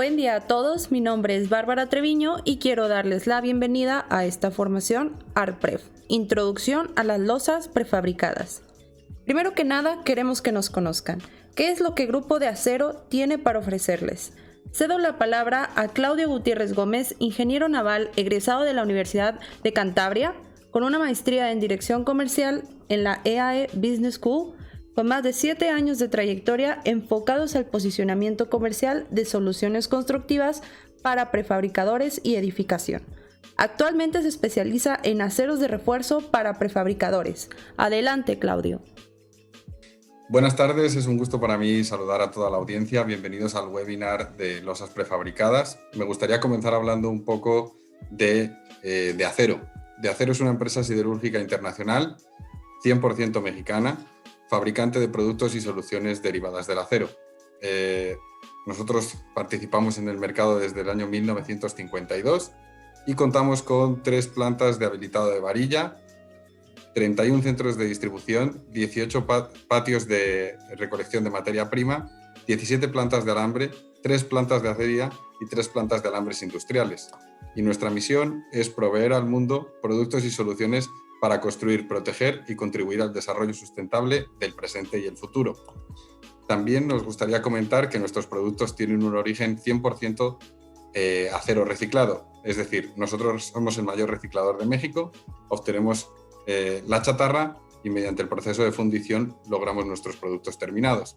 Buen día a todos, mi nombre es Bárbara Treviño y quiero darles la bienvenida a esta formación ARPREF, Introducción a las losas prefabricadas. Primero que nada, queremos que nos conozcan. ¿Qué es lo que Grupo de Acero tiene para ofrecerles? Cedo la palabra a Claudio Gutiérrez Gómez, ingeniero naval egresado de la Universidad de Cantabria, con una maestría en Dirección Comercial en la EAE Business School, con más de 7 años de trayectoria enfocados al posicionamiento comercial de soluciones constructivas para prefabricadores y edificación. Actualmente se especializa en aceros de refuerzo para prefabricadores. Adelante, Claudio. Buenas tardes, es un gusto para mí saludar a toda la audiencia. Bienvenidos al webinar de losas prefabricadas. Me gustaría comenzar hablando un poco de Acero. De Acero es una empresa siderúrgica internacional, 100% mexicana, fabricante de productos y soluciones derivadas del acero. Nosotros participamos en el mercado desde el año 1952 y contamos con 3 plantas de habilitado de varilla, 31 centros de distribución, 18 patios de recolección de materia prima, 17 plantas de alambre, 3 plantas de acería y 3 plantas de alambres industriales. Y nuestra misión es proveer al mundo productos y soluciones para construir, proteger y contribuir al desarrollo sustentable del presente y el futuro. También nos gustaría comentar que nuestros productos tienen un origen 100% acero reciclado, es decir, nosotros somos el mayor reciclador de México, obtenemos la chatarra y mediante el proceso de fundición logramos nuestros productos terminados.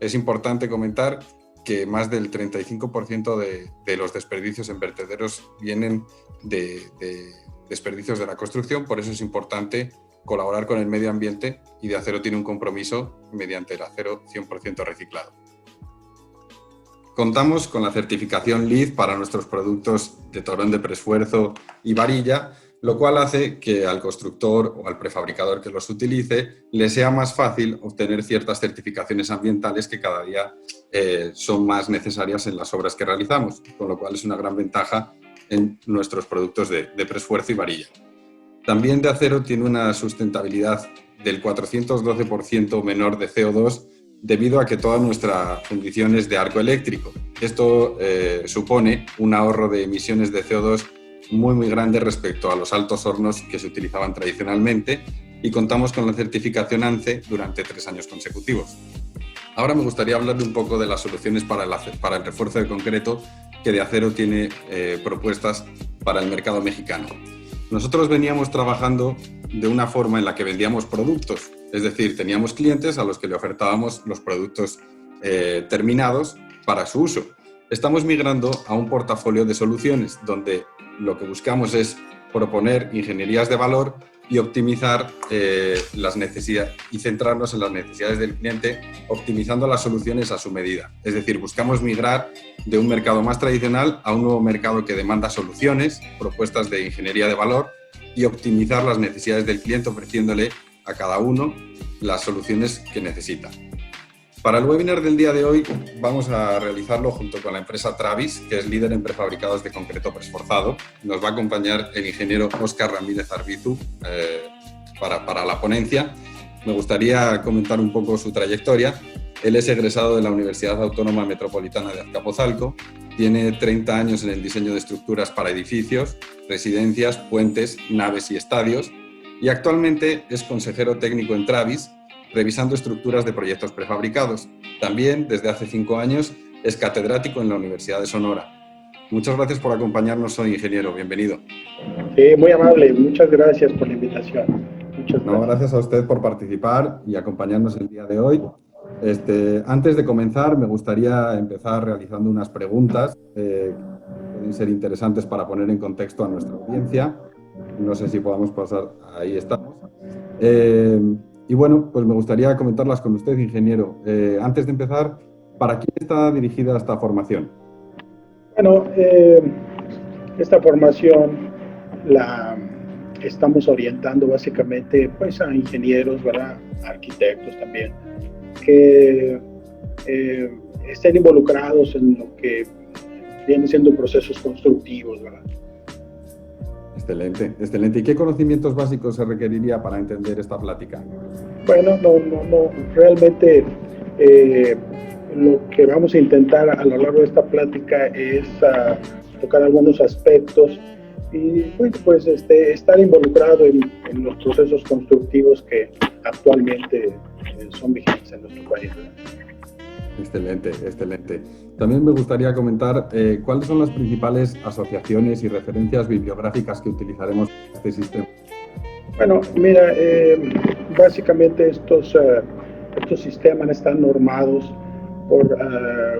Es importante comentar que más del 35% de los desperdicios en vertederos vienen de desperdicios de la construcción, por eso es importante colaborar con el medio ambiente y De Acero tiene un compromiso mediante el acero 100% reciclado. Contamos con la certificación LEED para nuestros productos de torón de preesfuerzo y varilla, lo cual hace que al constructor o al prefabricador que los utilice le sea más fácil obtener ciertas certificaciones ambientales que cada día son más necesarias en las obras que realizamos, con lo cual es una gran ventaja en nuestros productos de preesfuerzo y varilla. También De Acero tiene una sustentabilidad del 412% menor de CO2 debido a que toda nuestra fundición es de arco eléctrico. Esto supone un ahorro de emisiones de CO2 muy grande respecto a los altos hornos que se utilizaban tradicionalmente y contamos con la certificación ANCE durante 3 años consecutivos. Ahora me gustaría hablarle un poco de las soluciones para el refuerzo de concreto que De Acero tiene propuestas para el mercado mexicano. Nosotros veníamos trabajando de una forma en la que vendíamos productos, es decir, teníamos clientes a los que le ofertábamos los productos terminados para su uso. Estamos migrando a un portafolio de soluciones donde lo que buscamos es proponer ingenierías de valor y optimizar las necesidades y centrarnos en las necesidades del cliente, optimizando las soluciones a su medida. Es decir, buscamos migrar de un mercado más tradicional a un nuevo mercado que demanda soluciones, propuestas de ingeniería de valor y optimizar las necesidades del cliente ofreciéndole a cada uno las soluciones que necesita. Para el webinar del día de hoy vamos a realizarlo junto con la empresa Travis, que es líder en prefabricados de concreto preesforzado. Nos va a acompañar el ingeniero Óscar Ramírez Arbizu para la ponencia. Me gustaría comentar un poco su trayectoria. Él es egresado de la Universidad Autónoma Metropolitana de Azcapotzalco, tiene 30 años en el diseño de estructuras para edificios, residencias, puentes, naves y estadios y actualmente es consejero técnico en Travis, revisando estructuras de proyectos prefabricados. También, desde hace 5 años, es catedrático en la Universidad de Sonora. Muchas gracias por acompañarnos hoy, ingeniero. Bienvenido. Sí, muy amable. Muchas gracias por la invitación. Muchas gracias. Gracias a usted por participar y acompañarnos el día de hoy. Antes de comenzar, me gustaría empezar realizando unas preguntas que pueden ser interesantes para poner en contexto a nuestra audiencia. No sé si podamos pasar. Ahí estamos. Y bueno, pues me gustaría comentarlas con usted, ingeniero. Antes de empezar, ¿para quién está dirigida esta formación? Bueno, esta formación la estamos orientando básicamente pues, a ingenieros, ¿verdad? Arquitectos también, que estén involucrados en lo que vienen siendo procesos constructivos, ¿verdad? Excelente, excelente. ¿Y qué conocimientos básicos se requeriría para entender esta plática? Bueno, no, realmente lo que vamos a intentar a lo largo de esta plática es tocar algunos aspectos y pues estar involucrado en los procesos constructivos que actualmente son vigentes en nuestro país. Excelente, excelente. También me gustaría comentar cuáles son las principales asociaciones y referencias bibliográficas que utilizaremos en este sistema. Bueno, mira, básicamente estos sistemas están normados por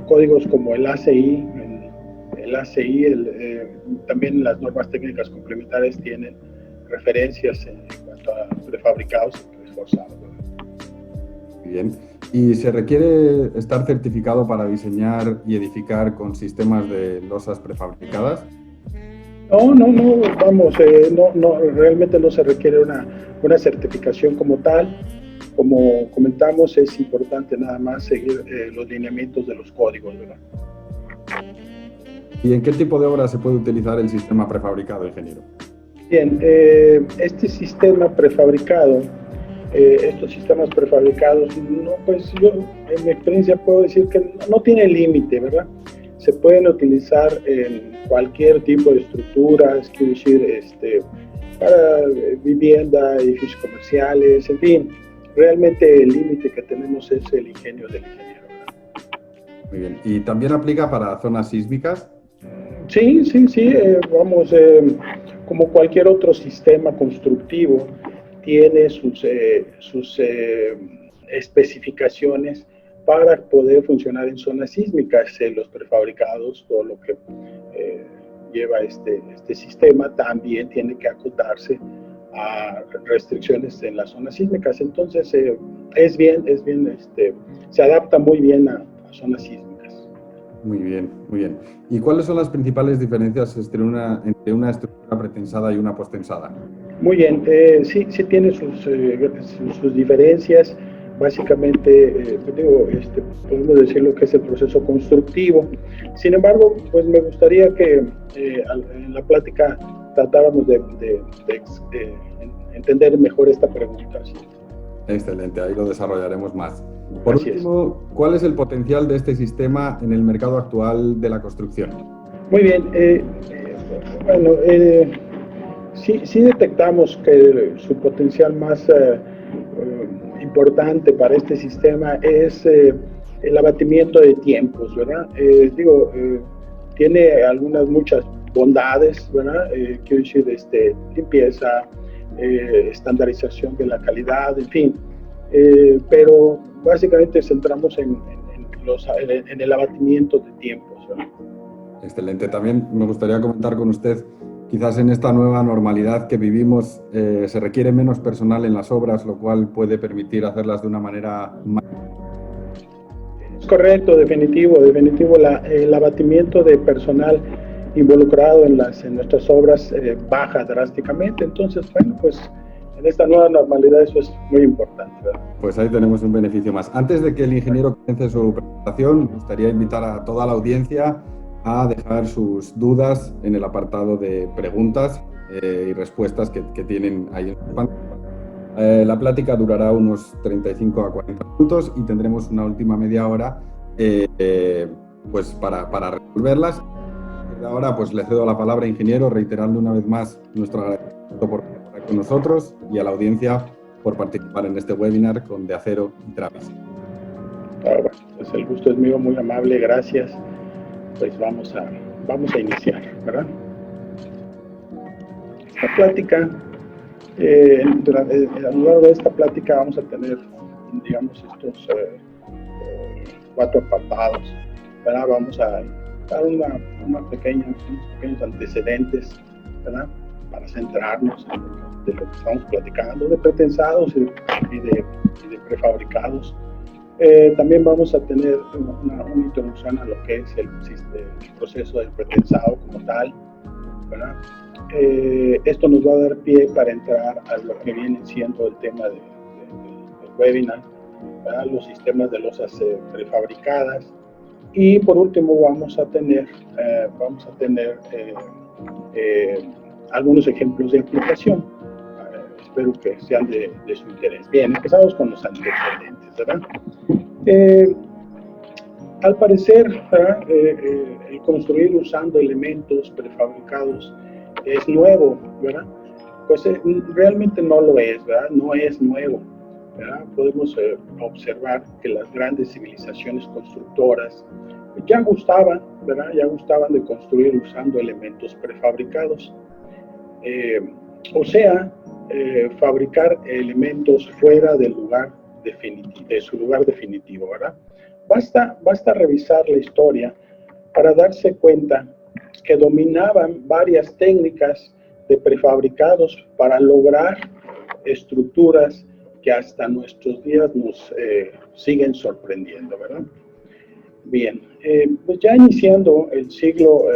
códigos como el ACI. También las normas técnicas complementarias tienen referencias en cuanto a prefabricados y reforzados. Bien. ¿Y se requiere estar certificado para diseñar y edificar con sistemas de losas prefabricadas? No, vamos, realmente no se requiere una certificación como tal. Como comentamos, es importante nada más seguir los lineamientos de los códigos, ¿verdad? ¿Y en qué tipo de obra se puede utilizar el sistema prefabricado, ingeniero? Bien, este sistema prefabricado, estos sistemas prefabricados, pues yo en mi experiencia puedo decir que no tienen límite, ¿verdad? Se pueden utilizar en cualquier tipo de estructuras, quiero decir, para vivienda, edificios comerciales, en fin. Realmente el límite que tenemos es el ingenio del ingeniero, ¿verdad? Muy bien. ¿Y también aplica para zonas sísmicas? Sí, vamos, como cualquier otro sistema constructivo, tiene sus especificaciones para poder funcionar en zonas sísmicas. Los prefabricados, todo lo que lleva este sistema, también tiene que acotarse a restricciones en las zonas sísmicas. Entonces, se adapta muy bien a zonas sísmicas. Muy bien, muy bien. ¿Y cuáles son las principales diferencias entre una estructura pretensada y una postensada? Muy bien, sí tiene sus diferencias. Básicamente, podemos decir lo que es el proceso constructivo. Sin embargo, pues me gustaría que en la plática tratáramos de entender mejor esta pregunta. ¿Sí? Excelente, ahí lo desarrollaremos más. Por último, ¿cuál es el potencial de este sistema en el mercado actual de la construcción? Muy bien, sí detectamos que su potencial más importante para este sistema es el abatimiento de tiempos, ¿verdad? Tiene muchas bondades, ¿verdad? Quiero decir, limpieza, estandarización de la calidad, en fin, pero básicamente centramos en el abatimiento de tiempos, ¿verdad? Excelente. También me gustaría comentar con usted, quizás en esta nueva normalidad que vivimos se requiere menos personal en las obras, lo cual puede permitir hacerlas de una manera más... Es correcto, definitivo. El abatimiento de personal involucrado en nuestras obras baja drásticamente. Entonces, bueno, pues en esta nueva normalidad eso es muy importante, ¿verdad? Pues ahí tenemos un beneficio más. Antes de que el ingeniero comience su presentación, me gustaría invitar a toda la audiencia a dejar sus dudas en el apartado de preguntas y respuestas que tienen ahí en su pantalla. La plática durará unos 35 a 40 minutos y tendremos una última media hora pues para resolverlas. Ahora pues le cedo la palabra, ingeniero, reiterando una vez más nuestro agradecimiento por estar con nosotros y a la audiencia por participar en este webinar con De Acero y Travis. Bueno, pues el gusto es mío, muy amable, gracias. Pues vamos a iniciar, ¿verdad? Esta plática, a lo largo de esta plática vamos a tener, digamos, estos 4 apartados, ¿verdad? Vamos a dar unos pequeños antecedentes, ¿verdad? Para centrarnos en de lo que estamos platicando, de pretensados y de prefabricados. También vamos a tener una introducción a lo que es el proceso del pretensado como tal, ¿verdad? Esto nos va a dar pie para entrar a lo que viene siendo el tema del webinar, ¿verdad? Los sistemas de losas prefabricadas. Y por último vamos a tener algunos ejemplos de aplicación. Espero que sean de su interés. Bien, empezamos con los antecedentes, ¿verdad? Al parecer, el construir usando elementos prefabricados es nuevo, ¿verdad? Pues realmente no lo es, ¿verdad? No es nuevo, ¿verdad? Podemos observar que las grandes civilizaciones constructoras ya gustaban, ¿verdad? Ya gustaban de construir usando elementos prefabricados. O sea, fabricar elementos fuera del lugar definitivo, de su lugar definitivo, ¿verdad? Basta revisar la historia para darse cuenta que dominaban varias técnicas de prefabricados para lograr estructuras que hasta nuestros días nos siguen sorprendiendo, ¿verdad? Bien, pues ya iniciando el siglo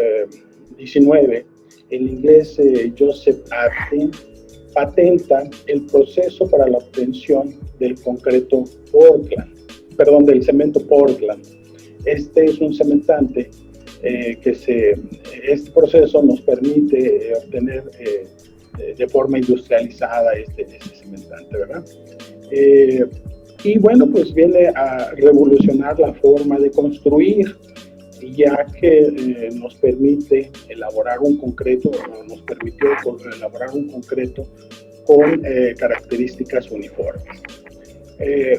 XIX, el inglés Joseph Aitken patenta el proceso para la obtención del concreto Portland, del cemento Portland. Este es un cementante este proceso nos permite obtener de forma industrializada este cementante, ¿verdad? Y bueno, pues viene a revolucionar la forma de construir, ya que nos permite elaborar un concreto, nos permitió elaborar un concreto con características uniformes.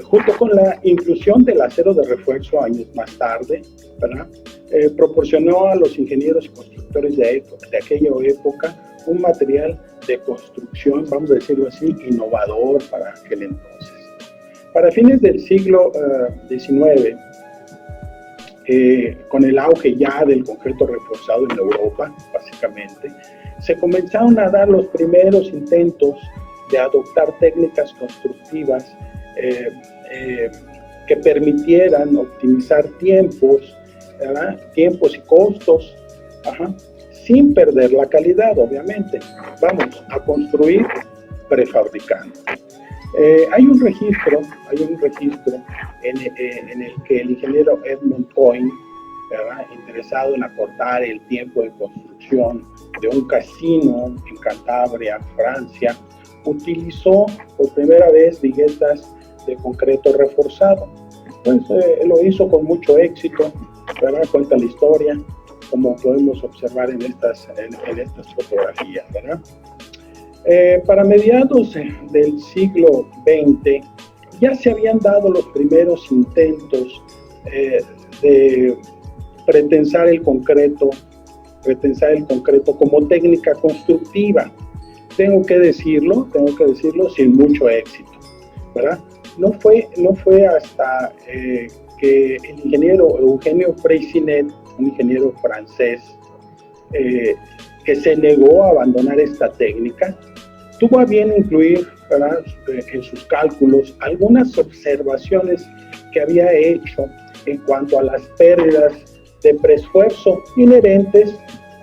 Junto con la inclusión del acero de refuerzo años más tarde, ¿verdad? Proporcionó a los ingenieros y constructores de aquella época un material de construcción, vamos a decirlo así, innovador para aquel entonces. Para fines del siglo XIX, con el auge ya del concreto reforzado en Europa, básicamente, se comenzaron a dar los primeros intentos de adoptar técnicas constructivas que permitieran optimizar tiempos y costos, sin perder la calidad, obviamente. Vamos a construir prefabricando. Hay un registro en el que el ingeniero Edmund Coyne, interesado en acortar el tiempo de construcción de un casino en Cantabria, Francia, utilizó por primera vez viguetas de concreto reforzado. Pues lo hizo con mucho éxito, ¿verdad? Cuenta la historia, como podemos observar en estas fotografías, ¿verdad? Para mediados del siglo XX ya se habían dado los primeros intentos de pretensar el concreto como técnica constructiva. Tengo que decirlo sin mucho éxito, ¿verdad? No fue hasta que el ingeniero Eugenio Freycinet, un ingeniero francés, que se negó a abandonar esta técnica, tuvo a bien incluir, ¿verdad?, en sus cálculos algunas observaciones que había hecho en cuanto a las pérdidas de preesfuerzo inherentes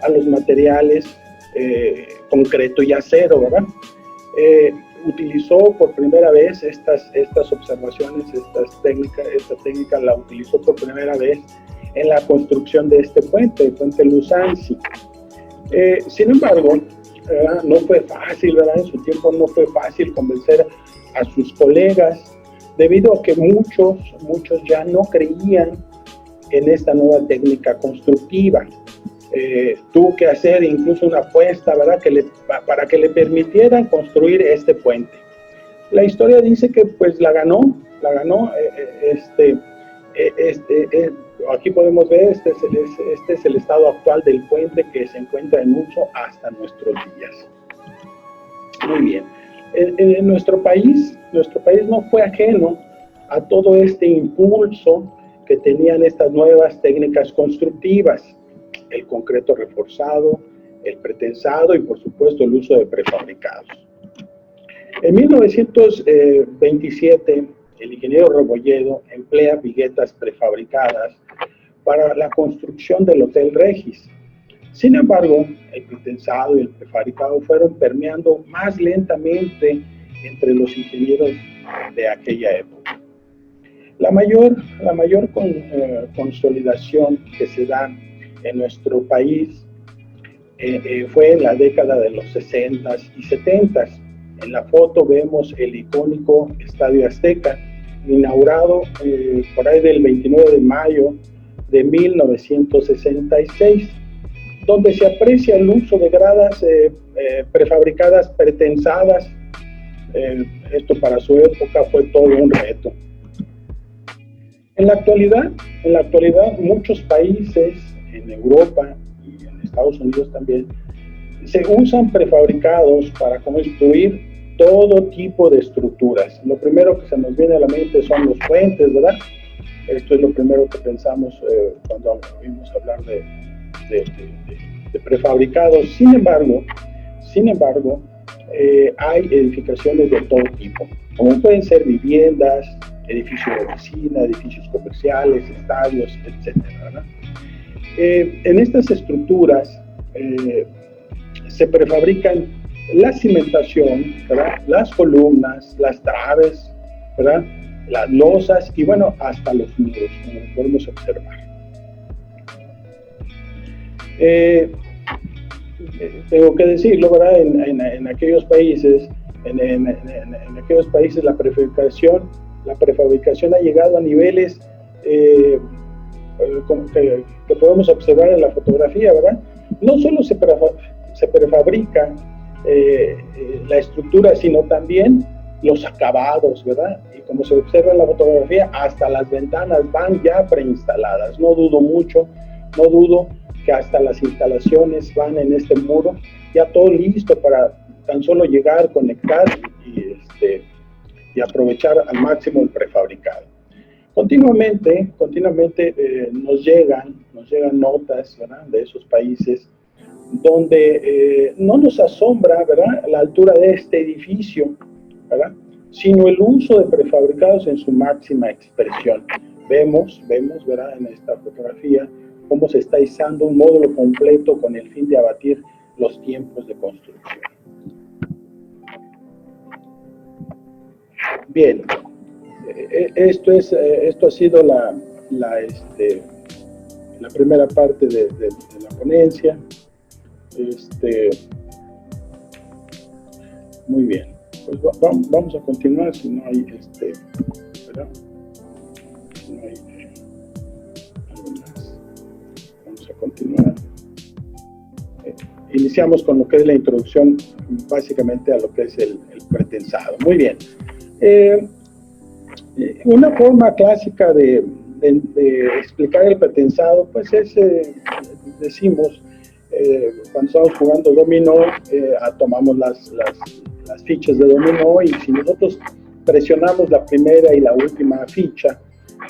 a los materiales concreto y acero, ¿verdad? Utilizó por primera vez estas observaciones, esta técnica la utilizó por primera vez en la construcción de este puente, el puente Lusansi. Sin embargo, no fue fácil, ¿verdad? En su tiempo no fue fácil convencer a sus colegas, debido a que muchos ya no creían en esta nueva técnica constructiva. Tuvo que hacer incluso una apuesta, ¿verdad?, para que le permitieran construir este puente. La historia dice que pues la ganó. Aquí podemos ver, este es el estado actual del puente que se encuentra en uso hasta nuestros días. Muy bien. En nuestro país no fue ajeno a todo este impulso que tenían estas nuevas técnicas constructivas: el concreto reforzado, el pretensado y por supuesto el uso de prefabricados. En 1927, el ingeniero Rebolledo emplea viguetas prefabricadas para la construcción del Hotel Regis. Sin embargo, el pretensado y el prefabricado fueron permeando más lentamente entre los ingenieros de aquella época. La mayor consolidación que se da en nuestro país fue en la década de los 60s y 70s. En la foto vemos el icónico Estadio Azteca, inaugurado por ahí del 29 de mayo de 1966, donde se aprecia el uso de gradas prefabricadas pretensadas. Esto para su época fue todo un reto. En la actualidad, muchos países en Europa y en Estados Unidos también se usan prefabricados para construir todo tipo de estructuras. Lo primero que se nos viene a la mente son los puentes, ¿verdad? Esto es lo primero que pensamos cuando oímos hablar de prefabricados. Sin embargo, hay edificaciones de todo tipo, como pueden ser viviendas, edificios de oficina, edificios comerciales, estadios, etcétera, ¿verdad? En estas estructuras se prefabrican la cimentación, ¿verdad? Las columnas, las traves, ¿verdad? Las losas y, bueno, hasta los muros, como podemos observar. Tengo que decirlo, ¿verdad? En aquellos países, en aquellos países la prefabricación ha llegado a niveles como que podemos observar en la fotografía, ¿verdad? No solo se prefabrica la estructura, sino también los acabados, ¿verdad? Y como se observa en la fotografía, hasta las ventanas van ya preinstaladas. No dudo que hasta las instalaciones van en este muro, ya todo listo para tan solo llegar, conectar y aprovechar al máximo el prefabricado. Continuamente nos llegan notas, ¿verdad?, de esos países donde no nos asombra, ¿verdad?, la altura de este edificio, ¿verdad?, sino el uso de prefabricados en su máxima expresión. Vemos, ¿verdad?, en esta fotografía cómo se está izando un módulo completo con el fin de abatir los tiempos de construcción. Bien, esto ha sido la primera parte de la ponencia. Muy bien, pues vamos a continuar, si no hay ¿verdad? Si no hay algo más. Vamos a continuar. Iniciamos con lo que es la introducción, básicamente a lo que es el pretensado. Muy bien. Una forma clásica de explicar el pretensado, pues es, decimos, cuando estamos jugando dominó, tomamos las fichas de dominó, y si nosotros presionamos la primera y la última ficha,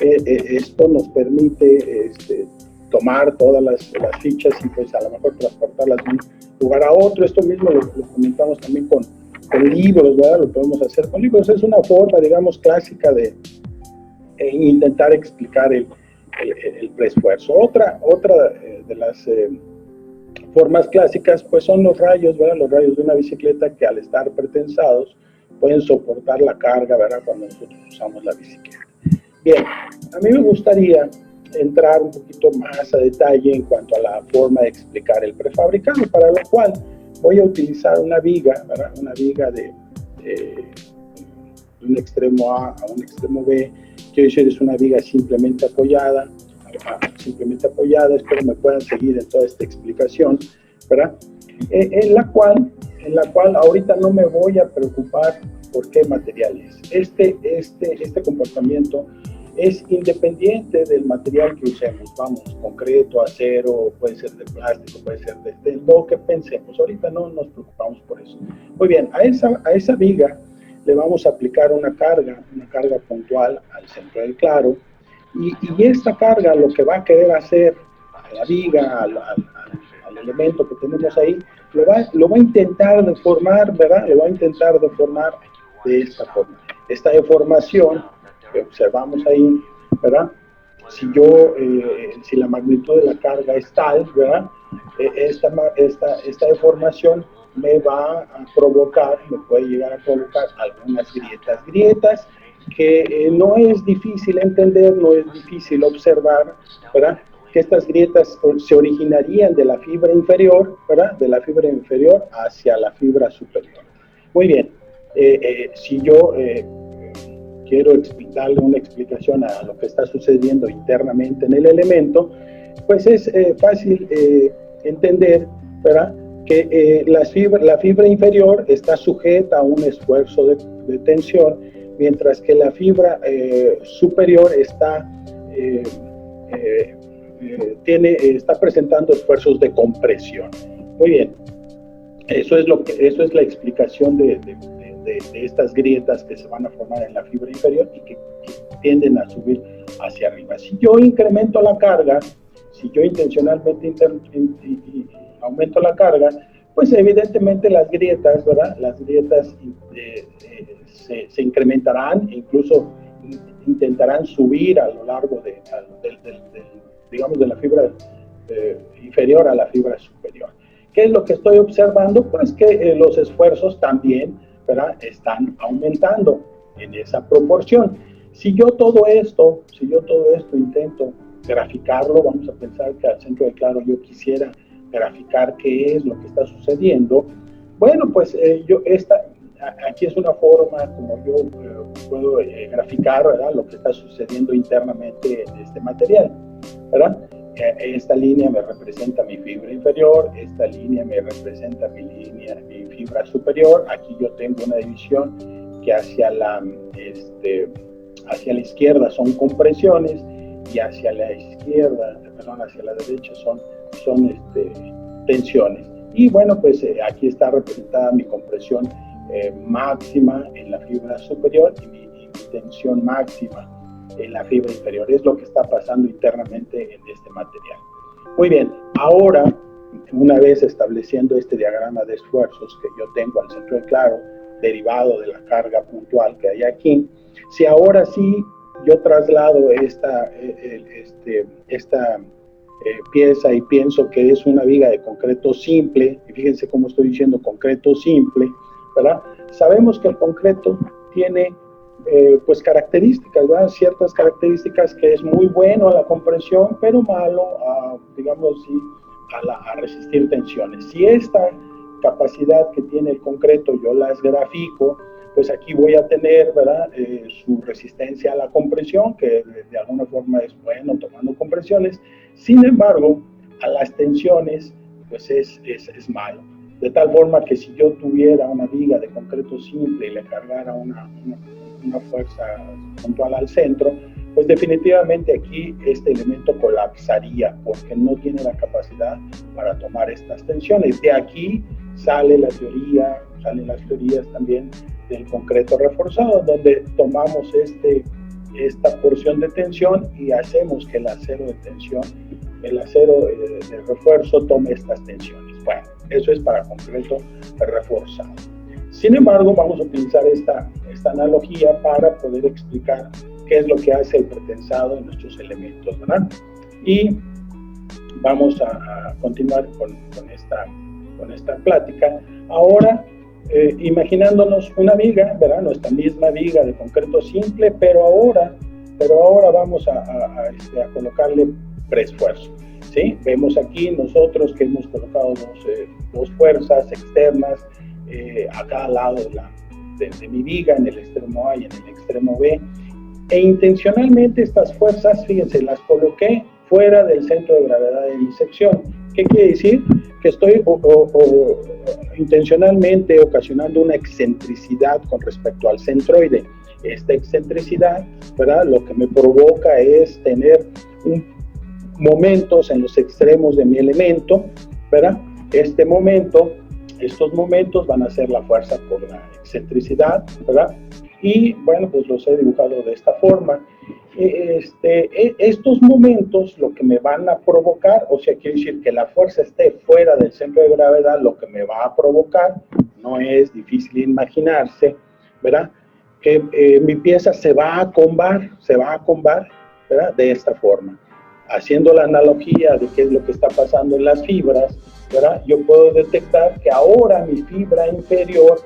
esto nos permite tomar todas las fichas y pues a lo mejor transportarlas de un lugar a otro. Esto mismo lo comentamos también con libros, ¿verdad? Lo podemos hacer con libros. Es una forma, digamos, clásica de intentar explicar el preesfuerzo. Otra de las formas clásicas, pues son los rayos, ¿verdad? Los rayos de una bicicleta que al estar pretensados pueden soportar la carga, ¿verdad?, cuando nosotros usamos la bicicleta. Bien, a mí me gustaría entrar un poquito más a detalle en cuanto a la forma de explicar el prefabricado, para lo cual voy a utilizar una viga, ¿verdad?, una viga de un extremo A a un extremo B. Quiero decir, es una viga simplemente apoyada, espero me puedan seguir en toda esta explicación, ¿verdad? En la cual ahorita no me voy a preocupar por qué material es. Este comportamiento es independiente del material que usemos, vamos, concreto, acero, puede ser de plástico, puede ser de lo que pensemos. Ahorita no nos preocupamos por eso. Muy bien, a esa viga le vamos a aplicar una carga puntual al centro del claro, y esta carga lo que va a querer hacer a la viga, al elemento que tenemos ahí, lo va a intentar deformar, ¿verdad? Lo va a intentar deformar de esta forma. Esta deformación que observamos ahí, ¿verdad? Si la magnitud de la carga es tal, ¿verdad?, esta deformación me puede llegar a provocar algunas grietas que no es difícil entender, no es difícil observar, ¿verdad?, que estas grietas se originarían de la fibra inferior, ¿verdad?, de la fibra inferior hacia la fibra superior. Muy bien, si yo quiero explicarle una explicación a lo que está sucediendo internamente en el elemento, pues es fácil entender, ¿verdad?, que la fibra inferior está sujeta a un esfuerzo de tensión, mientras que la fibra superior está presentando esfuerzos de compresión. Muy bien, eso es la explicación de estas grietas que se van a formar en la fibra inferior y que tienden a subir hacia arriba. Si yo incremento la carga, si yo intencionalmente aumento la carga, pues evidentemente las grietas, ¿verdad? Las grietas se incrementarán e incluso intentarán subir a lo largo de la fibra inferior a la fibra superior. ¿Qué es lo que estoy observando? Pues que los esfuerzos también, ¿verdad?, están aumentando en esa proporción. Si yo todo esto intento graficarlo, vamos a pensar que al centro de claro yo quisiera graficar qué es lo que está sucediendo. Bueno, pues aquí es una forma como yo puedo graficar, ¿verdad?, lo que está sucediendo internamente en este material, ¿verdad? Esta línea me representa mi fibra inferior, esta línea me representa mi fibra superior. Aquí yo tengo una división que hacia la izquierda son compresiones y hacia la derecha son tensiones. Y bueno, pues aquí está representada mi compresión máxima en la fibra superior y mi tensión máxima en la fibra inferior. Es lo que está pasando internamente en este material. Muy bien, ahora, una vez estableciendo este diagrama de esfuerzos que yo tengo al centro de claro, derivado de la carga puntual que hay aquí, si ahora sí yo traslado esta pieza y pienso que es una viga de concreto simple, y fíjense cómo estoy diciendo concreto simple, ¿verdad? Sabemos que el concreto tiene pues características, ¿verdad? Ciertas características, que es muy bueno a la compresión, pero malo a resistir tensiones. Si esta capacidad que tiene el concreto yo las grafico, pues aquí voy a tener, ¿verdad?, su resistencia a la compresión, que de alguna forma es bueno tomando compresiones. Sin embargo, a las tensiones, pues es malo. De tal forma que si yo tuviera una viga de concreto simple y le cargara una fuerza puntual al centro, pues definitivamente aquí este elemento colapsaría porque no tiene la capacidad para tomar estas tensiones. De aquí salen las teorías también del concreto reforzado, donde tomamos esta porción de tensión y hacemos que el acero de tensión, el acero de refuerzo tome estas tensiones. Bueno, eso es para concreto reforzado. Sin embargo, vamos a utilizar esta analogía para poder explicar qué es lo que hace el pretensado en nuestros elementos, ¿verdad? Y vamos a continuar con esta plática. Ahora, imaginándonos una viga, ¿verdad?, nuestra misma viga de concreto simple, pero ahora vamos a colocarle preesfuerzo, ¿sí? Vemos aquí nosotros que hemos colocado dos fuerzas externas a cada lado de mi viga, en el extremo A y en el extremo B, e intencionalmente estas fuerzas, fíjense, las coloqué fuera del centro de gravedad de mi sección. ¿Qué quiere decir? Que estoy intencionalmente ocasionando una excentricidad con respecto al centroide. Esta excentricidad, ¿verdad?, lo que me provoca es tener momentos en los extremos de mi elemento, ¿verdad? Estos momentos van a ser la fuerza por la excentricidad, ¿verdad? Y bueno, pues los he dibujado de esta forma. Estos momentos lo que me van a provocar, o sea, quiere decir que la fuerza esté fuera del centro de gravedad, lo que me va a provocar, no es difícil imaginarse, ¿verdad?, que mi pieza se va a combar, ¿verdad?, de esta forma. Haciendo la analogía de qué es lo que está pasando en las fibras, ¿verdad?, yo puedo detectar que ahora mi fibra inferior,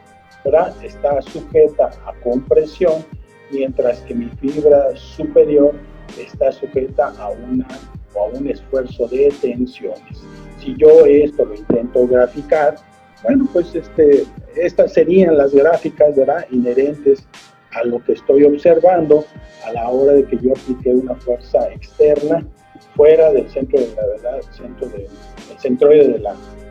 ¿verdad?, está sujeta a compresión, mientras que mi fibra superior está sujeta a un esfuerzo de tensiones. Si yo esto lo intento graficar, bueno, pues estas serían las gráficas, ¿verdad?, inherentes a lo que estoy observando a la hora de que yo apliqué una fuerza externa fuera del centro de gravedad, el centroide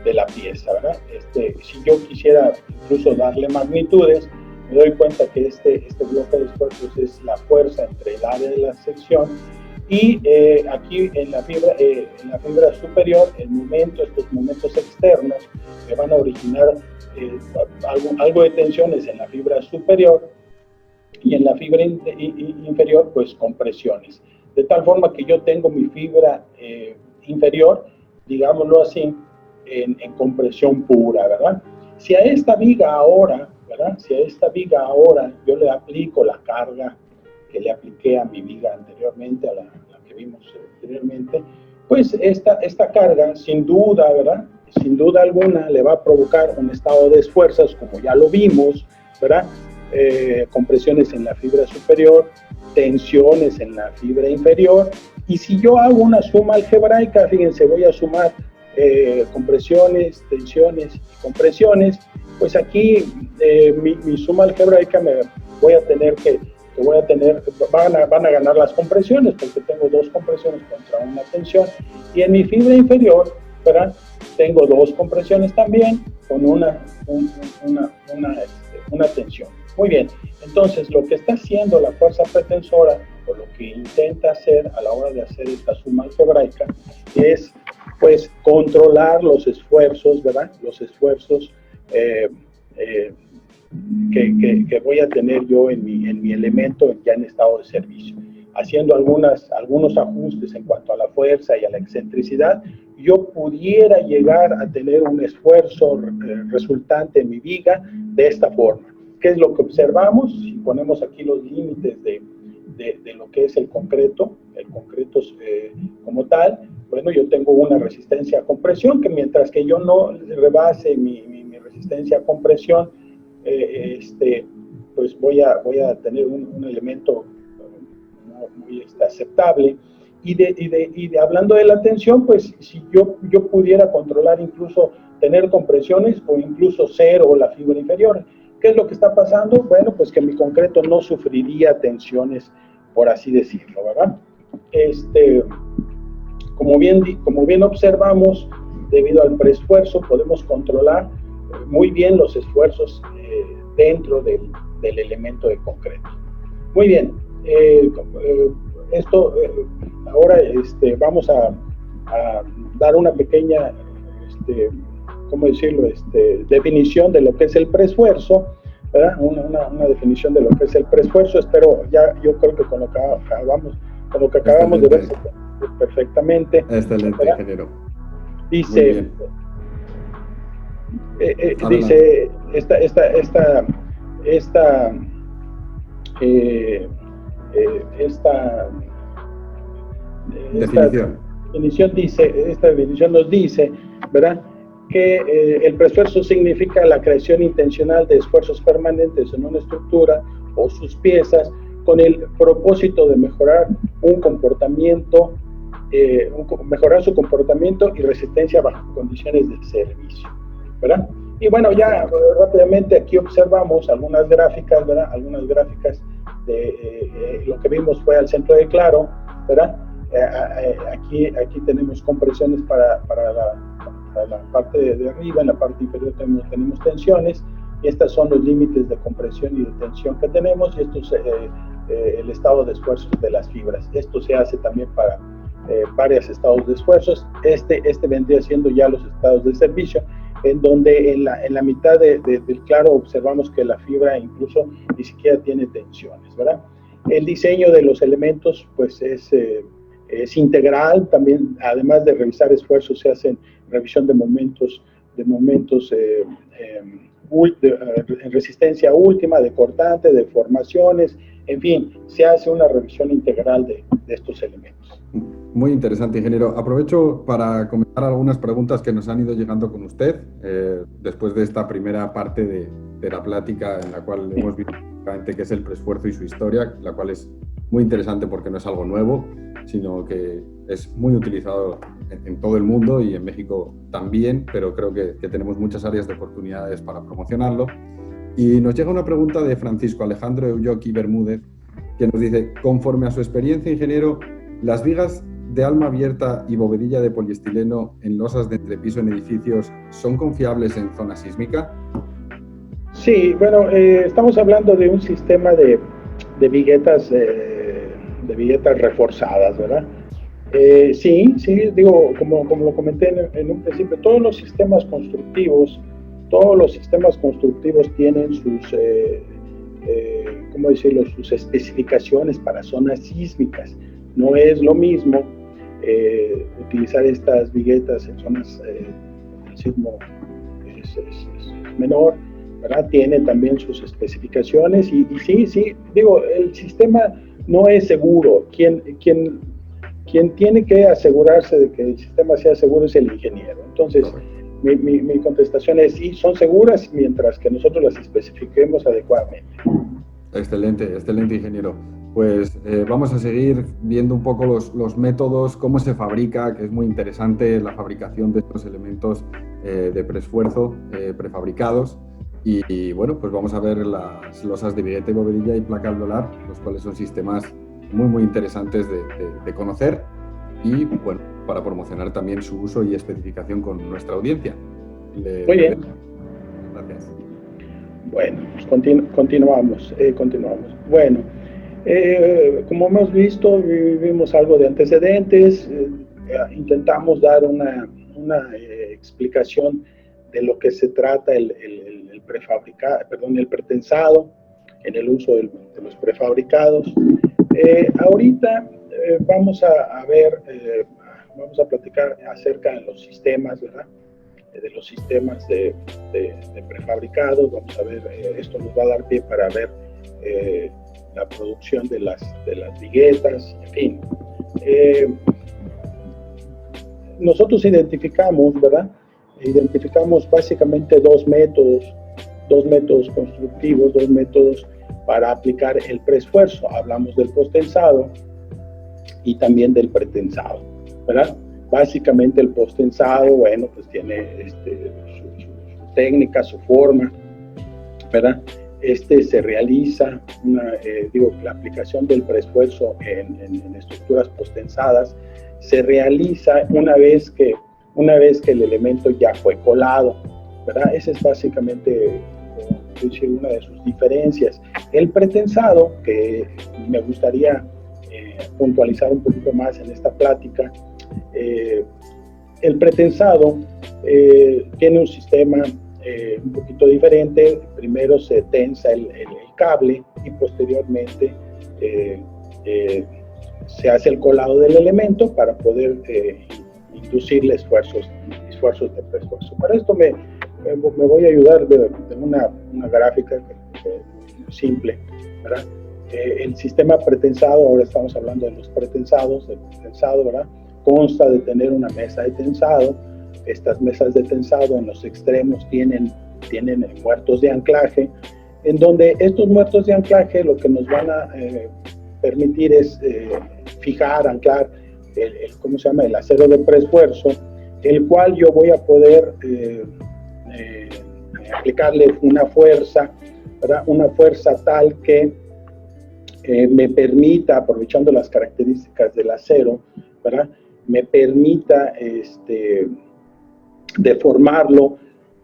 de la pieza, ¿verdad? Si yo quisiera incluso darle magnitudes, me doy cuenta que este bloque de esfuerzos es la fuerza entre el área de la sección y aquí en la fibra superior, estos momentos externos que van a originar algo de tensiones en la fibra superior y en la fibra inferior, pues compresiones. De tal forma que yo tengo mi fibra inferior, digámoslo así, en compresión pura, ¿verdad? Si a esta viga ahora, ¿verdad? Si a esta viga ahora yo le aplico la carga que le apliqué a mi viga anteriormente, a la que vimos anteriormente, pues esta carga, sin duda, ¿verdad? Sin duda alguna, le va a provocar un estado de esfuerzos, como ya lo vimos, ¿verdad? Compresiones en la fibra superior, tensiones en la fibra inferior, y si yo hago una suma algebraica, fíjense, voy a sumar compresiones, tensiones y compresiones, pues aquí mi suma algebraica van a ganar las compresiones, porque tengo dos compresiones contra una tensión, y en mi fibra inferior, ¿verdad? Tengo dos compresiones también con una tensión. Muy bien, entonces lo que está haciendo la fuerza pretensora, o lo que intenta hacer a la hora de hacer esta suma algebraica, es pues controlar los esfuerzos, ¿verdad? Los esfuerzos que voy a tener yo en mi elemento ya en estado de servicio. Haciendo algunos ajustes en cuanto a la fuerza y a la excentricidad, yo pudiera llegar a tener un esfuerzo resultante en mi viga de esta forma. ¿Qué es lo que observamos? Si ponemos aquí los límites de lo que es el concreto como tal, bueno, yo tengo una resistencia a compresión que mientras que yo no rebase mi resistencia a compresión, pues voy a tener un elemento muy aceptable. Y hablando de la tensión, pues si yo pudiera controlar, incluso tener compresiones o incluso cero la fibra inferior. ¿Qué es lo que está pasando? Bueno, pues que mi concreto no sufriría tensiones, por así decirlo, ¿verdad? Como bien observamos, debido al preesfuerzo podemos controlar muy bien los esfuerzos dentro del elemento de concreto. Muy bien, ahora vamos a dar una pequeña, ¿cómo decirlo? Definición de lo que es el preesfuerzo, ¿verdad? Una definición de lo que es el preesfuerzo. Yo creo que con lo que acabamos de ver perfectamente. Excelente, ¿verdad? ingeniero. Dice, esta definición nos dice, ¿verdad?, que el preesfuerzo significa la creación intencional de esfuerzos permanentes en una estructura o sus piezas con el propósito de mejorar mejorar su comportamiento y resistencia bajo condiciones de servicio, ¿verdad? Y bueno, ya rápidamente aquí observamos algunas gráficas, ¿verdad? Algunas gráficas de lo que vimos fue al centro de claro, ¿verdad? Aquí tenemos compresiones para la parte de arriba, en la parte inferior tenemos tensiones, y estos son los límites de compresión y de tensión que tenemos, y esto es el estado de esfuerzos de las fibras. Esto se hace también para varios estados de esfuerzos. Este vendría siendo ya los estados de servicio, en donde en la mitad del claro observamos que la fibra incluso ni siquiera tiene tensiones, ¿verdad? El diseño de los elementos pues es integral, también además de revisar esfuerzos se hacen revisión de momentos en resistencia última, de cortante, de formaciones, en fin, se hace una revisión integral de estos elementos. Muy interesante, ingeniero. Aprovecho para comentar algunas preguntas que nos han ido llegando con usted después de esta primera parte de la plática, en la cual hemos visto qué es el preesfuerzo y su historia, la cual es muy interesante porque no es algo nuevo, sino que es muy utilizado en todo el mundo y en México también, pero creo que tenemos muchas áreas de oportunidades para promocionarlo. Y nos llega una pregunta de Francisco Alejandro Euyoqui Bermúdez, que nos dice, conforme a su experiencia, ingeniero, ¿las vigas de alma abierta y bovedilla de poliestileno en losas de entrepiso en edificios son confiables en zona sísmica? Sí, bueno, estamos hablando de un sistema de viguetas reforzadas, ¿verdad? Sí, digo, como lo comenté en un principio, todos los sistemas constructivos tienen sus, ¿cómo decirlo?, sus especificaciones para zonas sísmicas. No es lo mismo utilizar estas viguetas en zonas donde el sismo es menor, ¿verdad? Tiene también sus especificaciones y sí, digo, el sistema no es seguro. Quien tiene que asegurarse de que el sistema sea seguro es el ingeniero. Entonces, mi contestación es sí, son seguras mientras que nosotros las especifiquemos adecuadamente. Excelente, ingeniero. Pues vamos a seguir viendo un poco los métodos, cómo se fabrica, que es muy interesante la fabricación de estos elementos de preesfuerzo prefabricados. Y bueno, pues vamos a ver las losas de vigueta y bovedilla y placa alveolar, los cuales son sistemas muy interesantes de conocer y bueno, para promocionar también su uso y especificación con nuestra audiencia. Muy bien. Gracias. Bueno, pues continuamos. Bueno, como hemos visto, vimos algo de antecedentes, intentamos dar una explicación de lo que se trata el pretensado, en el uso de los prefabricados. Ahorita vamos a platicar acerca de los sistemas, ¿verdad? De los sistemas de prefabricados. Vamos a ver, esto nos va a dar pie para ver la producción de las viguetas, en fin. Nosotros identificamos, ¿verdad? Identificamos básicamente dos métodos constructivos, dos métodos para aplicar el preesfuerzo. Hablamos del posttensado y también del pretensado, ¿verdad? Básicamente el posttensado, bueno, pues tiene su técnica, su forma, ¿verdad? Se realiza, la aplicación del preesfuerzo en estructuras posttensadas se realiza una vez que el elemento ya fue colado, ¿verdad? Esa es básicamente, una de sus diferencias. El pretensado, que me gustaría puntualizar un poquito más en esta plática, el pretensado tiene un sistema un poquito diferente. Primero se tensa el cable y posteriormente se hace el colado del elemento para poder inducirle esfuerzos de preesfuerzo. Para esto me voy a ayudar de una gráfica simple, ¿verdad? El sistema pretensado, ahora estamos hablando de los pretensados, del pretensado, ¿verdad? Consta de tener una mesa de tensado. Estas mesas de tensado en los extremos tienen muertos de anclaje, en donde estos muertos de anclaje lo que nos van a permitir es anclar el acero de preesfuerzo, el cual yo voy a poder aplicarle una fuerza, ¿verdad? Una fuerza tal que me permita, aprovechando las características del acero, ¿verdad? Me permita deformarlo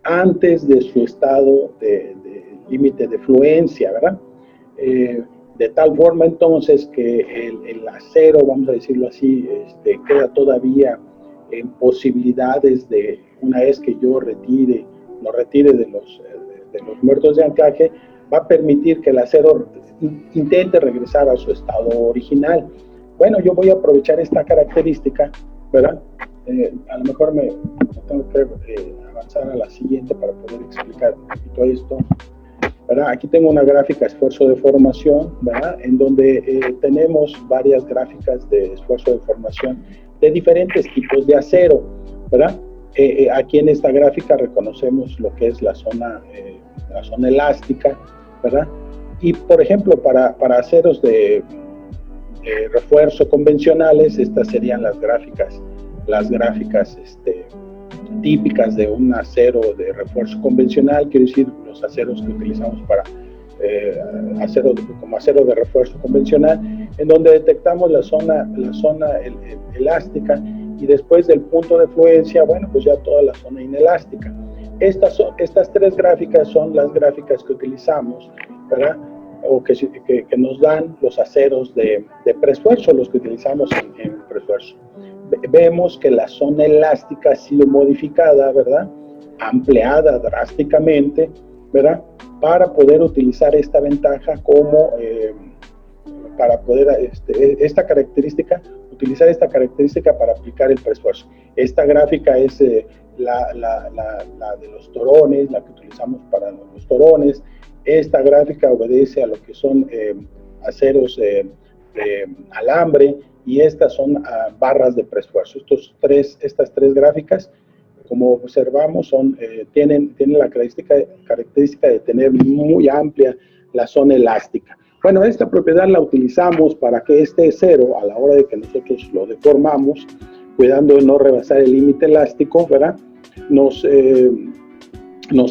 antes de su estado de límite de fluencia, ¿verdad? De tal forma entonces que el acero, vamos a decirlo así, queda todavía en posibilidades de, una vez que yo lo retire de los muertos de anclaje, va a permitir que el acero intente regresar a su estado original. Bueno, yo voy a aprovechar esta característica, ¿verdad? A lo mejor me tengo que avanzar a la siguiente para poder explicar un poquito esto, ¿verdad? Aquí tengo una gráfica esfuerzo de formación, ¿verdad? En donde tenemos varias gráficas de esfuerzo de formación de diferentes tipos de acero, ¿verdad? Aquí en esta gráfica reconocemos lo que es la zona elástica, ¿verdad? Y por ejemplo, para aceros de refuerzo convencionales, estas serían las gráficas típicas de un acero de refuerzo convencional, quiero decir, los aceros que utilizamos para como acero de refuerzo convencional, en donde detectamos la zona elástica y después del punto de fluencia, bueno, pues ya toda la zona inelástica. Estas tres gráficas son las gráficas que utilizamos, ¿verdad? O que nos dan los aceros de preesfuerzo, los que utilizamos en preesfuerzo. Vemos que la zona elástica ha sido modificada, ¿verdad? Ampliada drásticamente, ¿verdad? Para poder utilizar esta ventaja como, para poder, utilizar esta característica para aplicar el preesfuerzo. Esta gráfica es la de los torones, la que utilizamos para los torones. Esta gráfica obedece a lo que son aceros de alambre, y estas son barras de preesfuerzo. Estas tres gráficas, como observamos, tienen la característica de tener muy amplia la zona elástica. Bueno, esta propiedad la utilizamos para que este cero, a la hora de que nosotros lo deformamos, cuidando de no rebasar el límite elástico, ¿verdad?, nos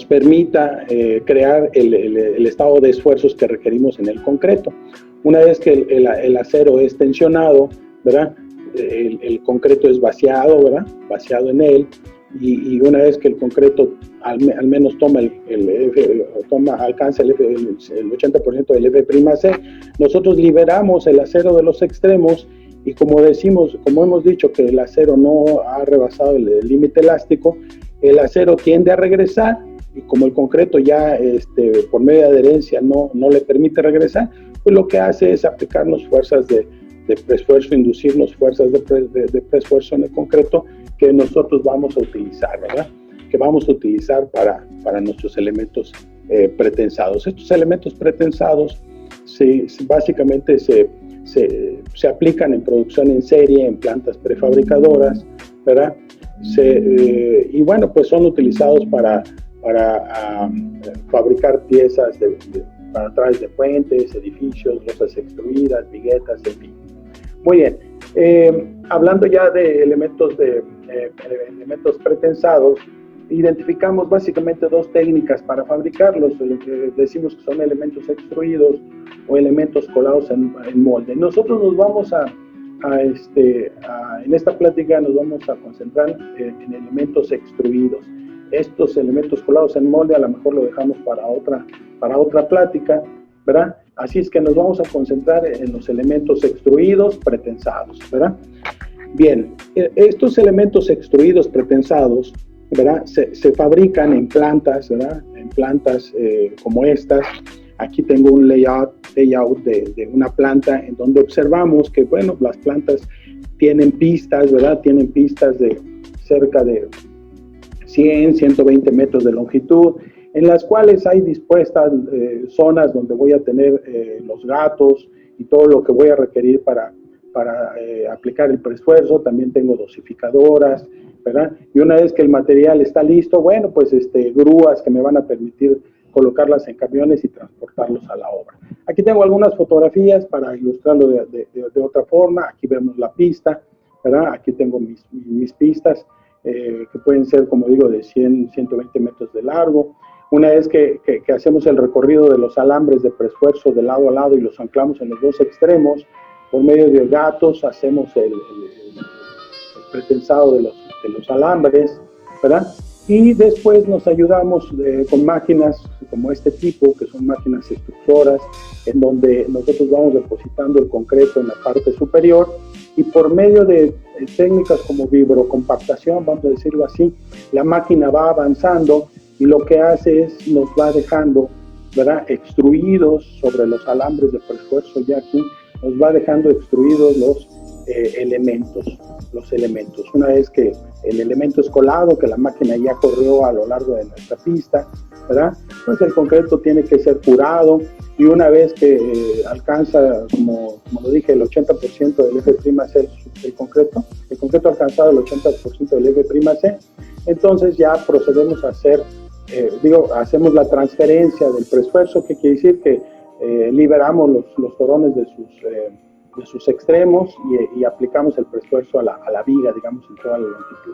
permita crear el estado de esfuerzos que requerimos en el concreto. Una vez que el acero es tensionado, ¿verdad?, el concreto es vaciado, ¿verdad?, vaciado en él, y una vez que el concreto al menos alcanza el 80% del F'C, nosotros liberamos el acero de los extremos, y como hemos dicho que el acero no ha rebasado el límite elástico, el acero tiende a regresar, y como el concreto ya por medio de adherencia no le permite regresar, pues lo que hace es aplicarnos fuerzas de preesfuerzo, inducirnos fuerzas de preesfuerzo en el concreto que nosotros vamos a utilizar, ¿verdad?, que vamos a utilizar para nuestros elementos pretensados. Estos elementos pretensados básicamente se aplican en producción en serie, en plantas prefabricadoras, ¿verdad?, y bueno, pues son utilizados para fabricar piezas para atrás de puentes, edificios, losas extruidas, viguetas, en fin. Muy bien, hablando ya de elementos pretensados, identificamos básicamente dos técnicas para fabricarlos. Decimos que son elementos extruidos o elementos colados en molde. Nosotros nos vamos en esta plática nos vamos a concentrar en elementos extruidos. Estos elementos colados en molde a lo mejor lo dejamos para otra plática, ¿verdad? Así es que nos vamos a concentrar en los elementos extruidos pretensados, ¿verdad? Bien, estos elementos extruidos pretensados, ¿verdad?, se fabrican en plantas, ¿verdad?, en plantas como estas. Aquí tengo un layout de una planta en donde observamos que, bueno, las plantas tienen pistas, ¿verdad?, tienen pistas de cerca de 100, 120 metros de longitud, en las cuales hay dispuestas zonas donde voy a tener los gatos y todo lo que voy a requerir para aplicar el preesfuerzo. También tengo dosificadoras, ¿verdad? Y una vez que el material está listo, bueno, pues grúas que me van a permitir colocarlas en camiones y transportarlos a la obra. Aquí tengo algunas fotografías para ilustrarlo de otra forma. Aquí vemos la pista, ¿verdad? Aquí tengo mis pistas, que pueden ser, como digo, de 100, 120 metros de largo. Una vez que hacemos el recorrido de los alambres de preesfuerzo de lado a lado y los anclamos en los dos extremos, por medio de gatos hacemos el pretensado de los alambres, ¿verdad? Y después nos ayudamos con máquinas como este tipo, que son máquinas extrusoras, en donde nosotros vamos depositando el concreto en la parte superior, y por medio de técnicas como vibrocompactación, vamos a decirlo así, la máquina va avanzando y lo que hace es nos va dejando, ¿verdad?, extruidos sobre los alambres de preesfuerzo. Ya aquí nos va dejando extruidos los elementos. Una vez que el elemento es colado, que la máquina ya corrió a lo largo de nuestra pista, ¿verdad?, pues el concreto tiene que ser curado, y una vez que alcanza, como lo dije, el 80% del F'C, el concreto ha alcanzado el 80% del F'C, entonces ya procedemos a hacemos la transferencia del preesfuerzo, que quiere decir que liberamos los torones de sus extremos y aplicamos el preesfuerzo a la viga, digamos, en toda la longitud.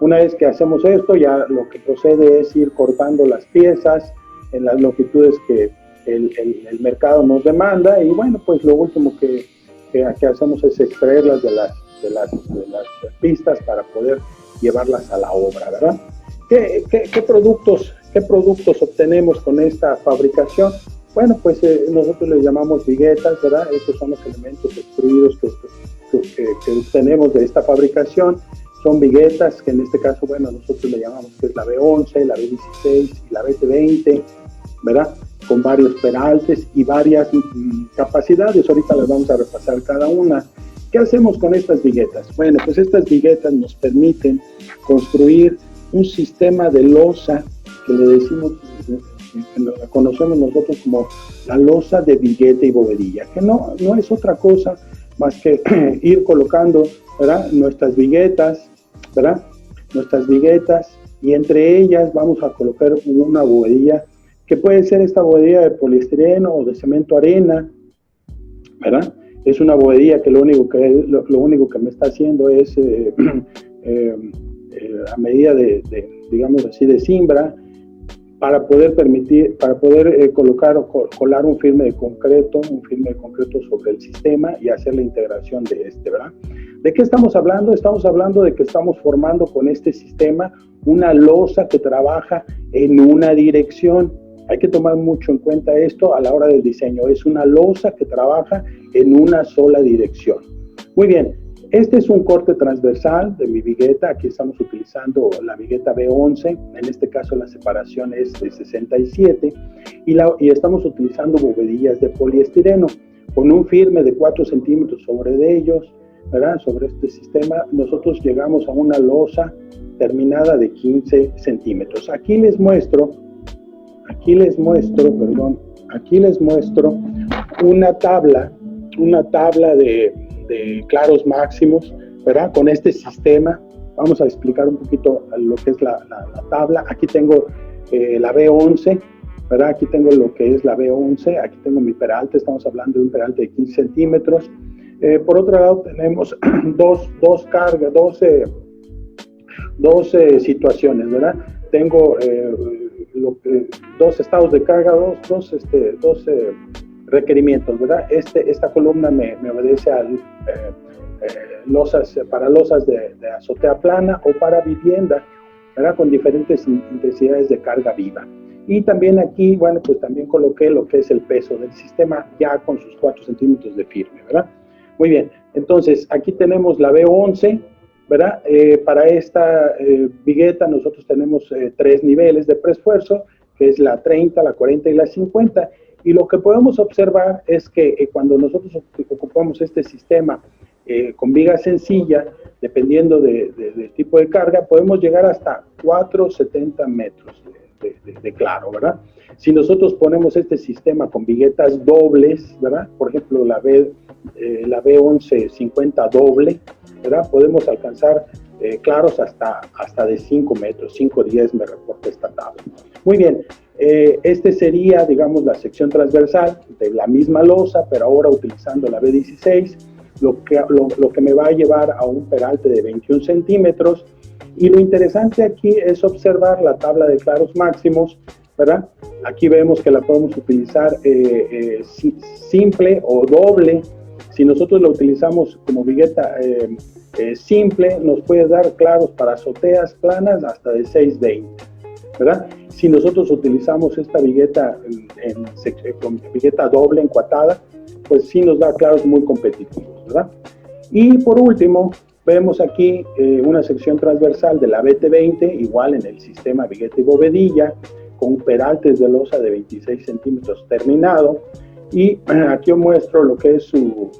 Una vez que hacemos esto, ya lo que procede es ir cortando las piezas en las longitudes que el mercado nos demanda, y bueno, pues lo último que hacemos es extraerlas de las pistas para poder llevarlas a la obra, ¿verdad? ¿Qué productos obtenemos con esta fabricación? Bueno, pues nosotros les llamamos viguetas, ¿verdad? Estos son los elementos extruidos que obtenemos de esta fabricación. Son viguetas que en este caso, bueno, nosotros le llamamos que es la B11, la B16 y la BT20, ¿verdad? Con varios peraltes y varias capacidades. Ahorita las vamos a repasar cada una. ¿Qué hacemos con estas viguetas? Bueno, pues estas viguetas nos permiten construir un sistema de losa que le decimos, que lo conocemos nosotros como la losa de vigueta y bovedilla, que no es otra cosa más que ir colocando, ¿verdad?, nuestras viguetas, ¿verdad? Nuestras viguetas, y entre ellas vamos a colocar una bovedilla, que puede ser esta bovedilla de poliestireno o de cemento arena, ¿verdad? Es una bovedilla que lo único que me está haciendo es a medida digamos así, de cimbra, para poder colocar o colar un firme de concreto sobre el sistema y hacer la integración de este, ¿verdad? ¿De qué estamos hablando? Estamos hablando de que estamos formando con este sistema una losa que trabaja en una dirección. Hay que tomar mucho en cuenta esto a la hora del diseño. Es una losa que trabaja en una sola dirección. Muy bien, este es un corte transversal de mi vigueta. Aquí estamos utilizando la vigueta B11. En este caso la separación es de 67 y estamos utilizando bovedillas de poliestireno con un firme de 4 centímetros sobre de ellos, ¿verdad? Sobre este sistema nosotros llegamos a una losa terminada de 15 centímetros. Aquí les muestro una tabla de claros máximos, ¿verdad? Con este sistema vamos a explicar un poquito lo que es la tabla. Aquí tengo la B11, ¿verdad? Aquí tengo lo que es la B11, aquí tengo mi peralte, estamos hablando de un peralte de 15 centímetros. Por otro lado tenemos dos situaciones, ¿verdad? Tengo dos estados de carga, dos requerimientos, ¿verdad? Esta columna me obedece a losas de azotea plana o para vivienda, ¿verdad? Con diferentes intensidades de carga viva. Y también aquí, bueno, pues también coloqué lo que es el peso del sistema ya con sus 4 centímetros de firme, ¿verdad? Muy bien, entonces aquí tenemos la B11, ¿verdad? Para esta vigueta nosotros tenemos 3 niveles de preesfuerzo, que es la 30, la 40 y la 50. Y lo que podemos observar es que cuando nosotros ocupamos este sistema con viga sencilla, dependiendo del tipo de carga, podemos llegar hasta 470 metros de claro, ¿verdad? Si nosotros ponemos este sistema con viguetas dobles, ¿verdad? Por ejemplo, la B11 50 doble, ¿verdad? Podemos alcanzar claros hasta de 5 metros, 5.10 me reporta esta tabla. Muy bien, este sería, digamos, la sección transversal de la misma losa, pero ahora utilizando la B16, lo que me va a llevar a un peralte de 21 centímetros. Y lo interesante aquí es observar la tabla de claros máximos, ¿verdad? Aquí vemos que la podemos utilizar simple o doble. Si nosotros la utilizamos como vigueta simple, nos puede dar claros para azoteas planas hasta de 6.20, ¿verdad? Si nosotros utilizamos esta vigueta con vigueta doble encuatada, pues sí nos da claros muy competitivos, ¿verdad? Y por último, vemos aquí una sección transversal de la BT20, igual en el sistema vigueta y bovedilla, con peraltes de losa de 26 centímetros terminado. Y aquí os muestro lo que es su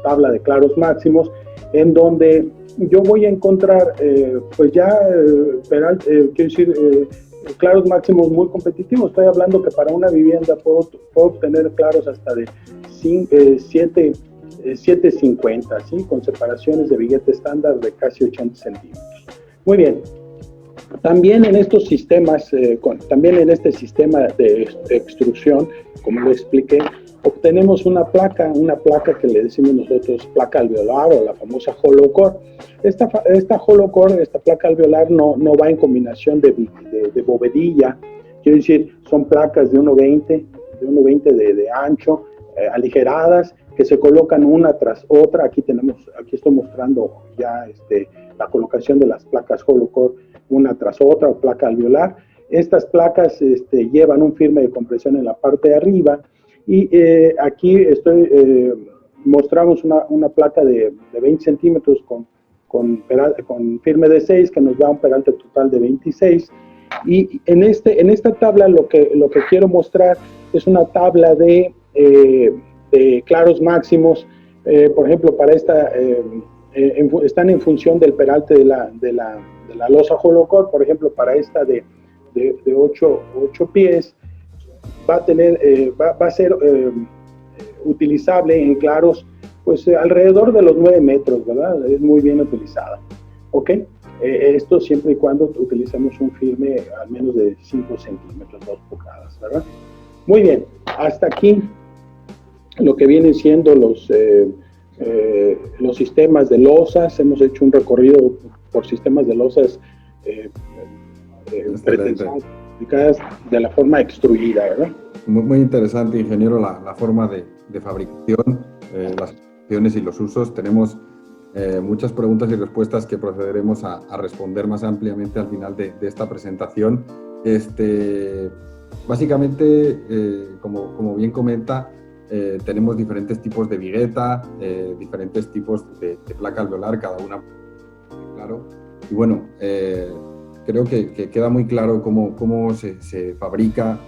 tabla de claros máximos, en donde yo voy a encontrar, pues ya, quiero decir, claros máximos muy competitivos. Estoy hablando que para una vivienda puedo obtener claros hasta de 7.50, ¿sí? Con separaciones de vigueta estándar de casi 80 centímetros. Muy bien. También en estos sistemas, también en este sistema de extrusión, como lo expliqué, obtenemos una placa que le decimos nosotros placa alveolar o la famosa hollow core. Esta hollow core, esta placa alveolar no va en combinación de bovedilla, quiero decir, son placas de 1.20 de ancho, aligeradas, que se colocan una tras otra. Aquí estoy mostrando ya la colocación de las placas hollow core una tras otra, o placa alveolar. Estas placas llevan un firme de compresión en la parte de arriba, y aquí mostramos una placa de 20 centímetros con firme de 6, que nos da un peralte total de 26. Y en esta tabla lo que quiero mostrar es una tabla de claros máximos. Por ejemplo, para esta están en función del peralte de la losa hollow core. Por ejemplo, para esta de 8 pies va a ser utilizable en claros pues alrededor de los 9 metros, ¿verdad? Es muy bien utilizada, ¿ok? Esto siempre y cuando utilicemos un firme al menos de 5 centímetros, 2 pulgadas, ¿verdad? Muy bien, hasta aquí lo que vienen siendo los sistemas de losas. Hemos hecho un recorrido por sistemas de losas pretensadas de la forma extruida, ¿verdad? Muy interesante, ingeniero, la forma de fabricación, las opciones y los usos. Tenemos muchas preguntas y respuestas que procederemos a responder más ampliamente al final de esta presentación. Básicamente, como bien comenta, tenemos diferentes tipos de vigueta, diferentes tipos de placa alveolar, cada una, claro. Y bueno, creo que queda muy claro cómo se fabrica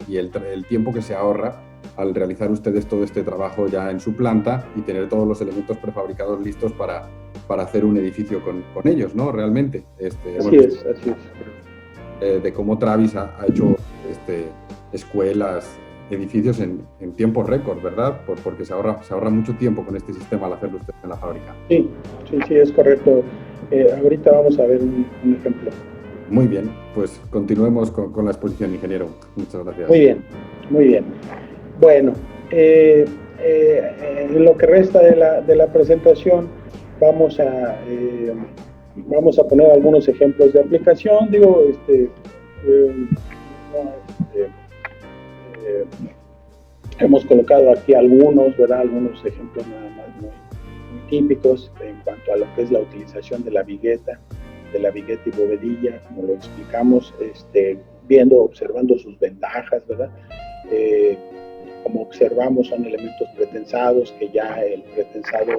y el tiempo que se ahorra al realizar ustedes todo este trabajo ya en su planta y tener todos los elementos prefabricados listos para hacer un edificio con ellos, ¿no? Realmente. Así es. De cómo Travis ha hecho escuelas, edificios en tiempos récord, ¿verdad? Porque se ahorra mucho tiempo con este sistema al hacerlo usted en la fábrica. Sí, es correcto. Ahorita vamos a ver un ejemplo. Muy bien, pues continuemos con la exposición, ingeniero. Muchas gracias. Muy bien. Bueno, en lo que resta de la presentación vamos a poner algunos ejemplos de aplicación. Hemos colocado aquí algunos, ¿verdad? Algunos ejemplos nada más muy típicos en cuanto a lo que es la utilización de la vigueta y bovedilla, como lo explicamos, observando sus ventajas, ¿verdad? Como observamos, son elementos pretensados, que ya el pretensado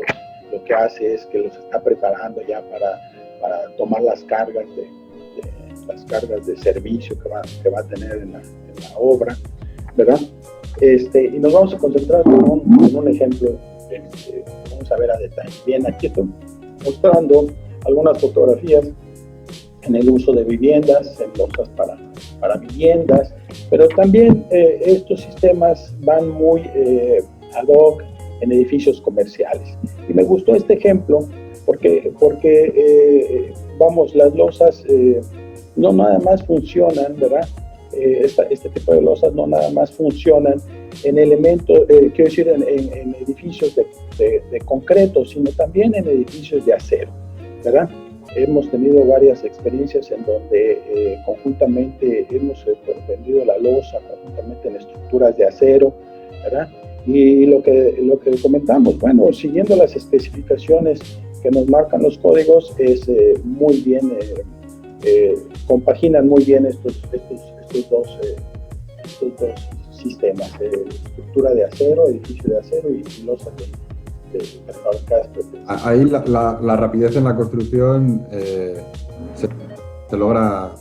lo que hace es que los está preparando ya para tomar las cargas de servicio que va a tener en la obra, ¿verdad? Y nos vamos a concentrar en un ejemplo. Vamos a ver a detalle. Bien, aquí estoy mostrando algunas fotografías en el uso de viviendas, en losas para viviendas, pero también estos sistemas van muy ad hoc en edificios comerciales. Y me gustó este ejemplo porque las losas no nada más funcionan, ¿verdad? Este tipo de losas no nada más funcionan en elementos, quiero decir, en edificios de concreto, sino también en edificios de acero, ¿verdad? Hemos tenido varias experiencias en donde conjuntamente hemos vendido la losa conjuntamente en estructuras de acero, ¿verdad? Y lo que comentamos, bueno, siguiendo las especificaciones que nos marcan los códigos, es muy bien, compaginan muy bien estos dos sistemas, estructura de acero, edificio de acero y losa de prefabricadas. Ahí la rapidez en la construcción se logra,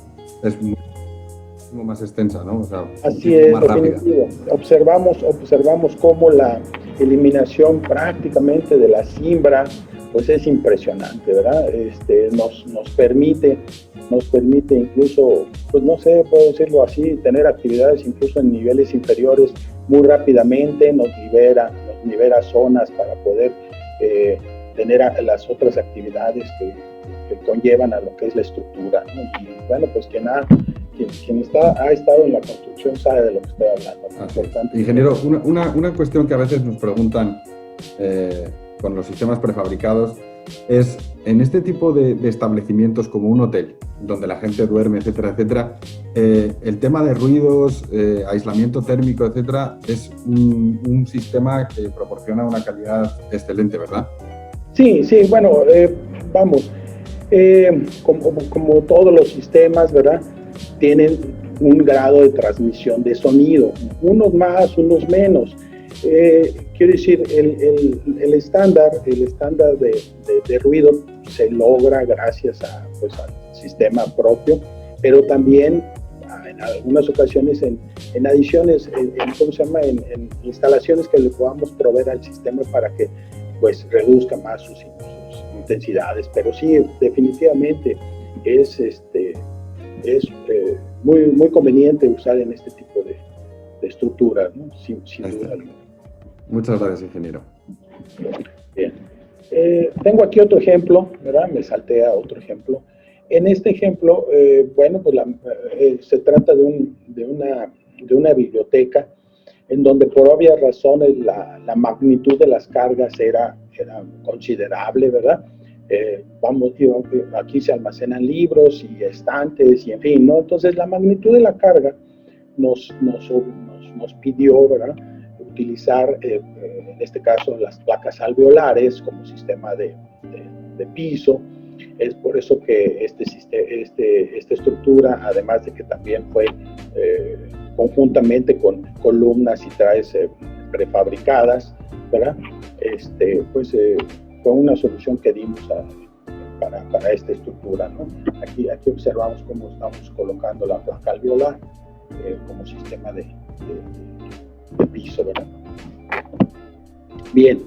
es muchísimo más extensa, ¿no? O sea, así es, más rápida. Observamos cómo la eliminación prácticamente de la cimbra pues es impresionante, ¿verdad? Nos permite incluso, pues no sé, puedo decirlo así, tener actividades incluso en niveles inferiores muy rápidamente. Nos libera zonas para poder tener las otras actividades conllevan a lo que es la estructura, ¿no? Y bueno, pues quien ha estado en la construcción sabe de lo que estoy hablando. Ingeniero, una cuestión que a veces nos preguntan con los sistemas prefabricados es, en este tipo de establecimientos como un hotel, donde la gente duerme, etcétera, etcétera, el tema de ruidos, aislamiento térmico, etcétera, es un sistema que proporciona una calidad excelente, ¿verdad? Sí, bueno, vamos, como todos los sistemas, ¿verdad?, tienen un grado de transmisión de sonido, unos más, unos menos. Quiero decir, el estándar de ruido se logra gracias pues, al sistema propio, pero también en algunas ocasiones en adiciones, ¿cómo se llama?, en instalaciones que le podamos proveer al sistema para que pues reduzca más sus intensidades. Pero sí, definitivamente es muy conveniente usar en este tipo de estructuras, ¿no? Sin duda alguna. Muchas gracias, ingeniero. Bien. Tengo aquí otro ejemplo, ¿verdad? Me salté a otro ejemplo. En este ejemplo, bueno, pues se trata de una biblioteca en donde por obvias razones la magnitud de las cargas era considerable, ¿verdad? Aquí se almacenan libros y estantes y en fin, ¿no? Entonces la magnitud de la carga nos pidió, ¿verdad?, utilizar en este caso las placas alveolares como sistema de piso. Es por eso que esta estructura, además de que también fue conjuntamente con columnas y traes prefabricadas, ¿verdad?, pues fue una solución que dimos para esta estructura, ¿no? Aquí observamos cómo estamos colocando la placa alveolar como sistema de piso, ¿verdad? Bien,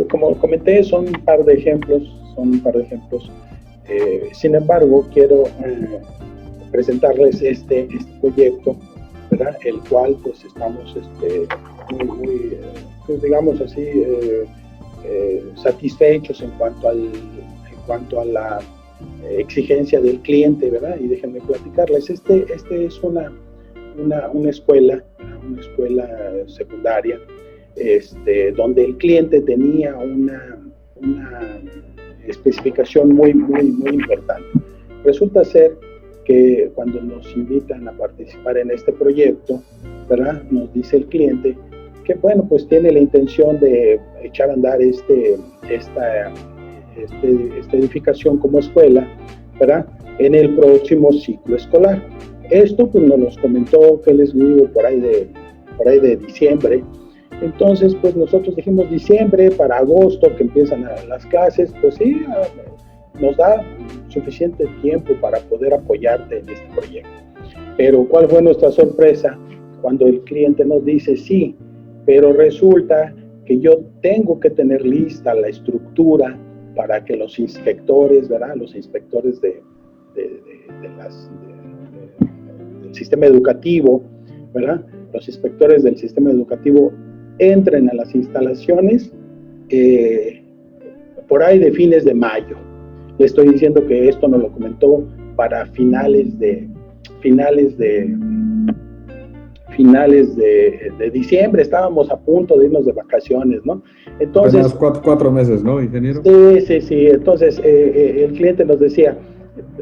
como comenté, son un par de ejemplos. Sin embargo, quiero presentarles este proyecto, ¿verdad?, el cual pues estamos muy digamos así, satisfechos en cuanto a la exigencia del cliente, ¿verdad? Y déjenme platicarles, este es una escuela secundaria, donde el cliente tenía una especificación muy importante. Resulta ser que cuando nos invitan a participar en este proyecto, ¿verdad?, nos dice el cliente que, bueno, pues tiene la intención de echar a andar esta edificación como escuela, ¿verdad?, en el próximo ciclo escolar. Esto pues nos los comentó que él es vivo por ahí de diciembre. Entonces pues nosotros dijimos diciembre para agosto, que empiezan las clases, pues sí, nos da suficiente tiempo para poder apoyarte en este proyecto. Pero ¿cuál fue nuestra sorpresa? Cuando el cliente nos dice sí, pero resulta que yo tengo que tener lista la estructura para que los inspectores, ¿verdad?, los inspectores del sistema educativo, ¿verdad?, los inspectores del sistema educativo entren a las instalaciones por ahí de fines de mayo. Le estoy diciendo que esto nos lo comentó para finales de diciembre. Estábamos a punto de irnos de vacaciones, ¿no? Entonces, cuatro meses, ¿no, ingeniero? Sí. Entonces, el cliente nos decía,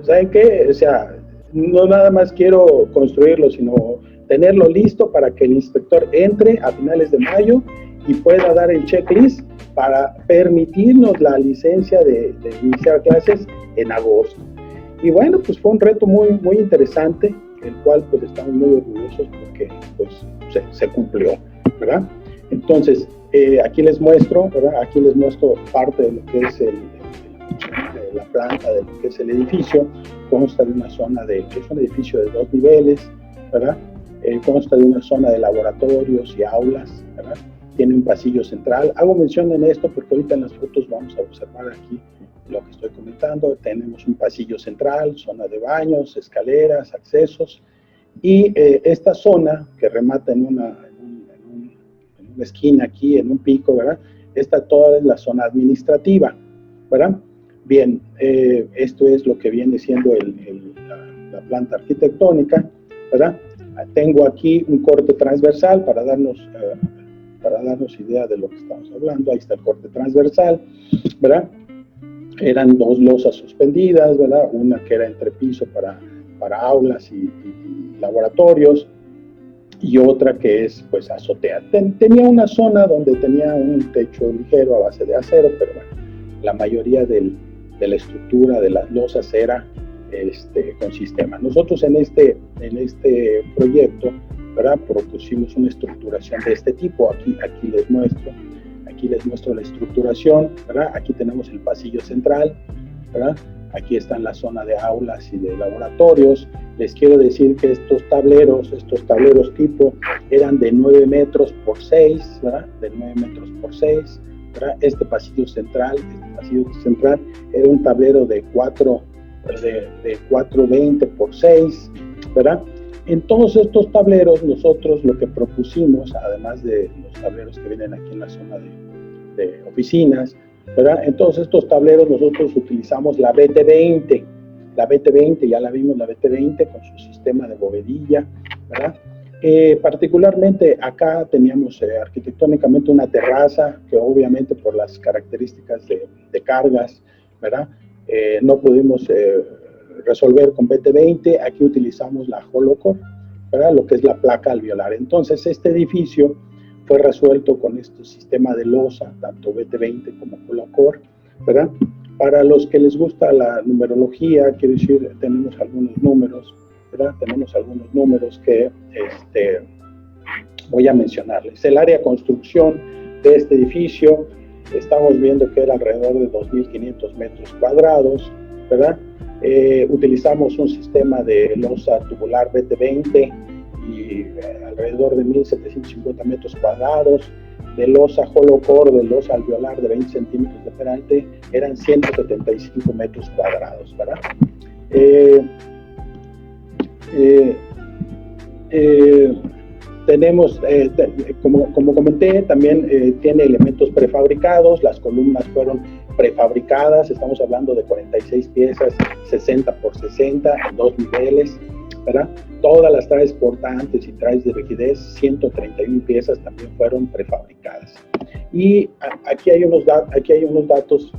¿saben qué? O sea, no nada más quiero construirlo, sino tenerlo listo para que el inspector entre a finales de mayo y pueda dar el checklist para permitirnos la licencia de iniciar clases en agosto. Y bueno, pues fue un reto muy interesante, el cual pues estamos muy orgullosos porque pues se cumplió, ¿verdad? Entonces, aquí les muestro, ¿verdad? Aquí les muestro parte de lo que es la planta, de lo que es el edificio. Consta de una zona es un edificio de 2 niveles, ¿verdad? Consta de una zona de laboratorios y aulas, ¿verdad? Tiene un pasillo central. Hago mención en esto porque ahorita en las fotos vamos a observar aquí lo que estoy comentando. Tenemos un pasillo central, zona de baños, escaleras, accesos, y esta zona que remata en una esquina aquí, en un pico, ¿verdad? Esta toda es la zona administrativa, ¿verdad? Bien, esto es lo que viene siendo la planta arquitectónica, ¿verdad? Tengo aquí un corte transversal para darnos idea de lo que estamos hablando. Ahí está el corte transversal, ¿verdad? Eran dos losas suspendidas, ¿verdad? Una que era entrepiso para aulas y laboratorios, y otra que es pues azotea. Tenía una zona donde tenía un techo ligero a base de acero, pero bueno, la mayoría de la estructura de las losas era con sistema. Nosotros en este proyecto, ¿verdad?, propusimos una estructuración de este tipo. Aquí les muestro la estructuración, ¿verdad? Aquí tenemos el pasillo central, ¿verdad? Aquí está la zona de aulas y de laboratorios. Les quiero decir que estos tableros tipo, eran de 9 metros por 6, ¿verdad? De 9 metros por 6, ¿verdad? Este pasillo central era un tablero de 420 por 6, ¿verdad? En todos estos tableros nosotros lo que propusimos, además de los tableros que vienen aquí en la zona de oficinas, ¿verdad? En todos estos tableros nosotros utilizamos la BT20. La BT20, ya la vimos, la BT20 con su sistema de bovedilla, ¿verdad? Particularmente acá teníamos arquitectónicamente una terraza que obviamente por las características de cargas, ¿verdad? No pudimos resolver con BT20. Aquí utilizamos la Holocore, ¿verdad?, lo que es la placa alveolar. Entonces este edificio fue resuelto con este sistema de losa, tanto BT20 como Holocore, ¿verdad? Para los que les gusta la numerología, quiero decir, tenemos algunos números, ¿verdad? Tenemos algunos números que voy a mencionarles. El área de construcción de este edificio, estamos viendo que era alrededor de 2.500 metros cuadrados, ¿verdad? Utilizamos un sistema de losa tubular BT20 y alrededor de 1.750 metros cuadrados. De losa Holocore, de losa alveolar de 20 centímetros de peralte, eran 175 metros cuadrados, ¿verdad? Tenemos, como comenté, también tiene elementos prefabricados. Las columnas fueron prefabricadas, estamos hablando de 46 piezas, 60 por 60, en 2 niveles, ¿verdad? Todas las traves portantes y traves de rigidez, 131 piezas, también fueron prefabricadas. Y aquí hay unos datos,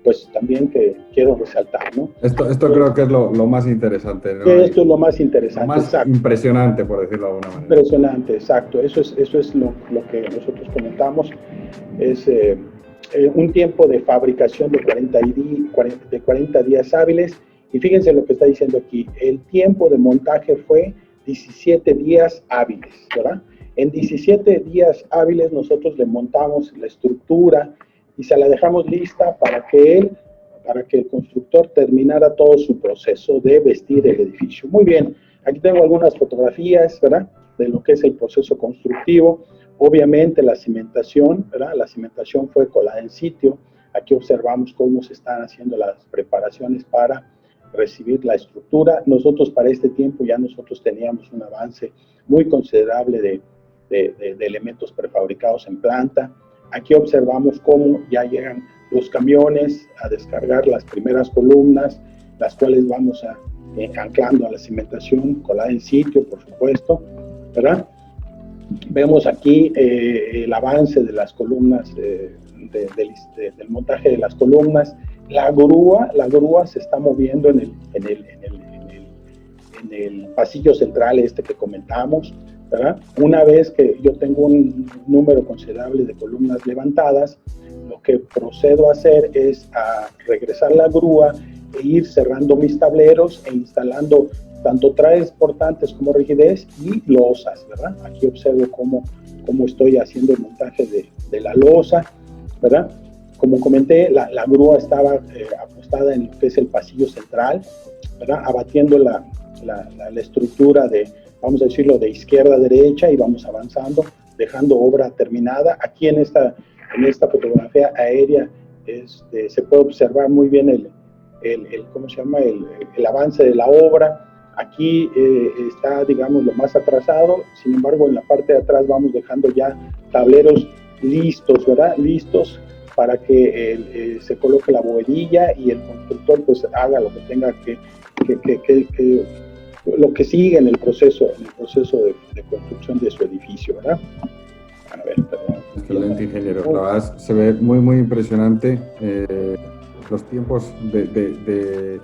pues también que quiero resaltar, ¿no? Esto creo que es lo más interesante, ¿no? Esto es lo más interesante. Lo más exacto. Impresionante, por decirlo de alguna manera. Impresionante, exacto. Eso es lo que nosotros comentamos. Es un tiempo de fabricación de 40 días hábiles. Y fíjense lo que está diciendo aquí. El tiempo de montaje fue 17 días hábiles, ¿verdad? En 17 días hábiles nosotros le montamos la estructura y se la dejamos lista para que el constructor terminara todo su proceso de vestir el edificio. Muy bien, aquí tengo algunas fotografías, ¿verdad?, de lo que es el proceso constructivo. Obviamente la cimentación, ¿verdad? La cimentación fue colada en sitio. Aquí observamos cómo se están haciendo las preparaciones para recibir la estructura. Nosotros para este tiempo ya nosotros teníamos un avance muy considerable de elementos prefabricados en planta. Aquí observamos cómo ya llegan los camiones a descargar las primeras columnas, las cuales vamos anclando a la cimentación colada en sitio, por supuesto, ¿verdad? Vemos aquí el avance de las columnas, del montaje de las columnas. La grúa se está moviendo en el pasillo central que comentamos, ¿verdad? Una vez que yo tengo un número considerable de columnas levantadas, lo que procedo a hacer es a regresar la grúa e ir cerrando mis tableros e instalando tanto traves portantes como rigidez y losas, ¿verdad? Aquí observo cómo estoy haciendo el montaje de la losa, ¿verdad? Como comenté, la grúa estaba apostada en lo que es el pasillo central, ¿verdad?, abatiendo la estructura vamos a decirlo, de izquierda a derecha, y vamos avanzando, dejando obra terminada. Aquí en esta fotografía aérea se puede observar muy bien el avance de la obra. Aquí está, digamos, lo más atrasado. Sin embargo, en la parte de atrás vamos dejando ya tableros listos, ¿verdad? Listos para que se coloque la bovedilla y el constructor pues haga lo que tenga lo que sigue en el proceso de construcción de su edificio, ¿verdad? A ver, perdón. Excelente, ingeniero. La verdad se ve muy, muy impresionante. Los tiempos de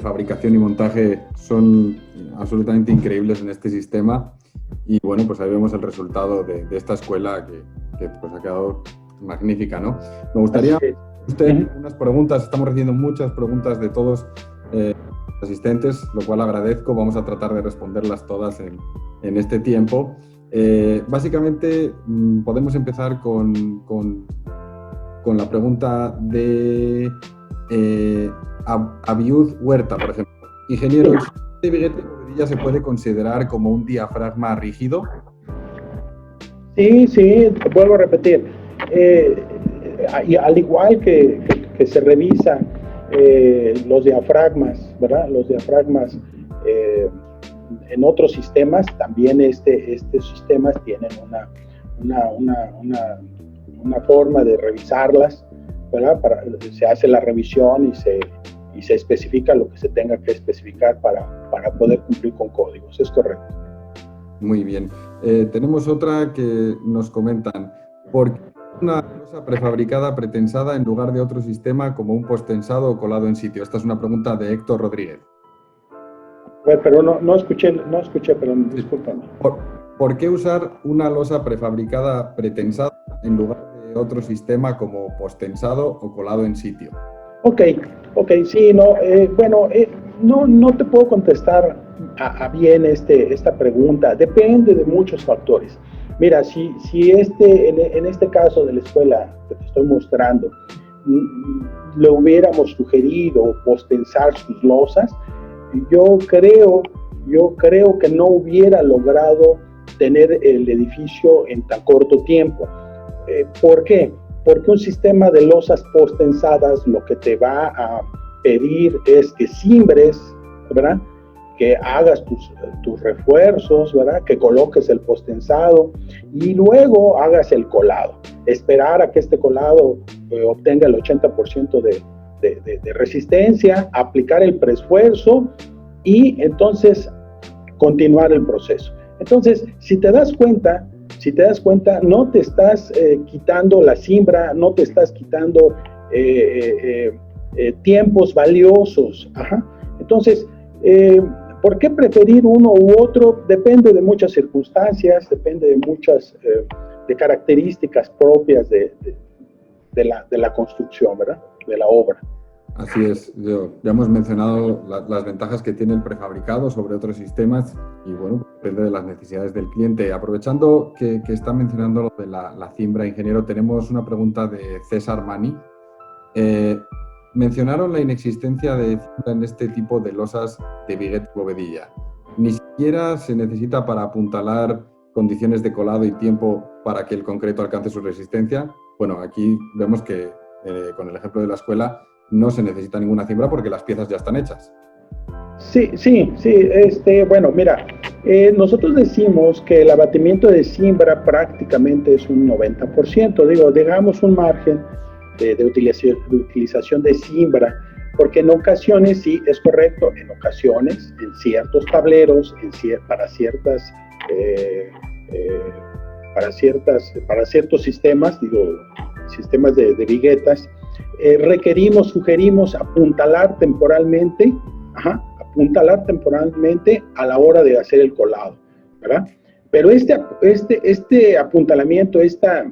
fabricación y montaje son absolutamente increíbles en este sistema. Y bueno, pues ahí vemos el resultado de esta escuela que pues ha quedado magnífica, ¿no? Me gustaría usted unas preguntas. Estamos recibiendo muchas preguntas de todos los asistentes, lo cual agradezco. Vamos a tratar de responderlas todas en este tiempo. Básicamente podemos empezar con la pregunta de Abiud Huerta, por ejemplo. Ingeniero, ¿el sistema de Viguete Bovedilla se puede considerar como un diafragma rígido? Sí, vuelvo a repetir. Al igual que se revisan los diafragmas, ¿verdad? Los diafragmas en otros sistemas, también estos sistemas tienen una forma de revisarlas, ¿verdad? Se hace la revisión y se especifica lo que se tenga que especificar para poder cumplir con códigos. Es correcto. Muy bien. Tenemos otra que nos comentan. ¿Por qué una losa prefabricada pretensada en lugar de otro sistema como un posttensado o colado en sitio? Esta es una pregunta de Héctor Rodríguez. Pero no escuché, perdón, discúlpame. ¿Por qué usar una losa prefabricada pretensada en lugar de otro sistema como posttensado o colado en sitio? Ok, sí, no te puedo contestar a bien esta pregunta. Depende de muchos factores. Mira, si en este caso de la escuela que te estoy mostrando, le hubiéramos sugerido posttensar sus losas, yo creo que no hubiera logrado tener el edificio en tan corto tiempo. ¿Por qué? Porque un sistema de losas posttensadas lo que te va a pedir es que cimbres, ¿verdad? Que hagas tus refuerzos, ¿verdad? Que coloques el posttensado y luego hagas el colado. Esperar a que este colado obtenga el 80% de resistencia, aplicar el preesfuerzo y entonces continuar el proceso. Entonces, si te das cuenta, no te estás quitando la cimbra, no te estás quitando tiempos valiosos. Ajá. Entonces, ¿por qué preferir uno u otro? Depende de muchas circunstancias, depende de muchas de características propias de la construcción, ¿verdad? De la obra. Así es, ya hemos mencionado las ventajas que tiene el prefabricado sobre otros sistemas y bueno, depende de las necesidades del cliente. Aprovechando que está mencionando lo de la cimbra, ingeniero, tenemos una pregunta de César Mani. Mencionaron la inexistencia de cimbra en este tipo de losas de Viguete Bovedilla. Ni siquiera se necesita para apuntalar condiciones de colado y tiempo para que el concreto alcance su resistencia. Bueno, aquí vemos que con el ejemplo de la escuela no se necesita ninguna cimbra porque las piezas ya están hechas. Sí. Bueno, mira, nosotros decimos que el abatimiento de cimbra prácticamente es un 90%. Digamos un margen de utilización de cimbra, porque en ocasiones, sí, es correcto, en ocasiones, en ciertos tableros, para ciertos sistemas, sistemas de viguetas, sugerimos apuntalar temporalmente a la hora de hacer el colado, ¿verdad? Pero este apuntalamiento, esta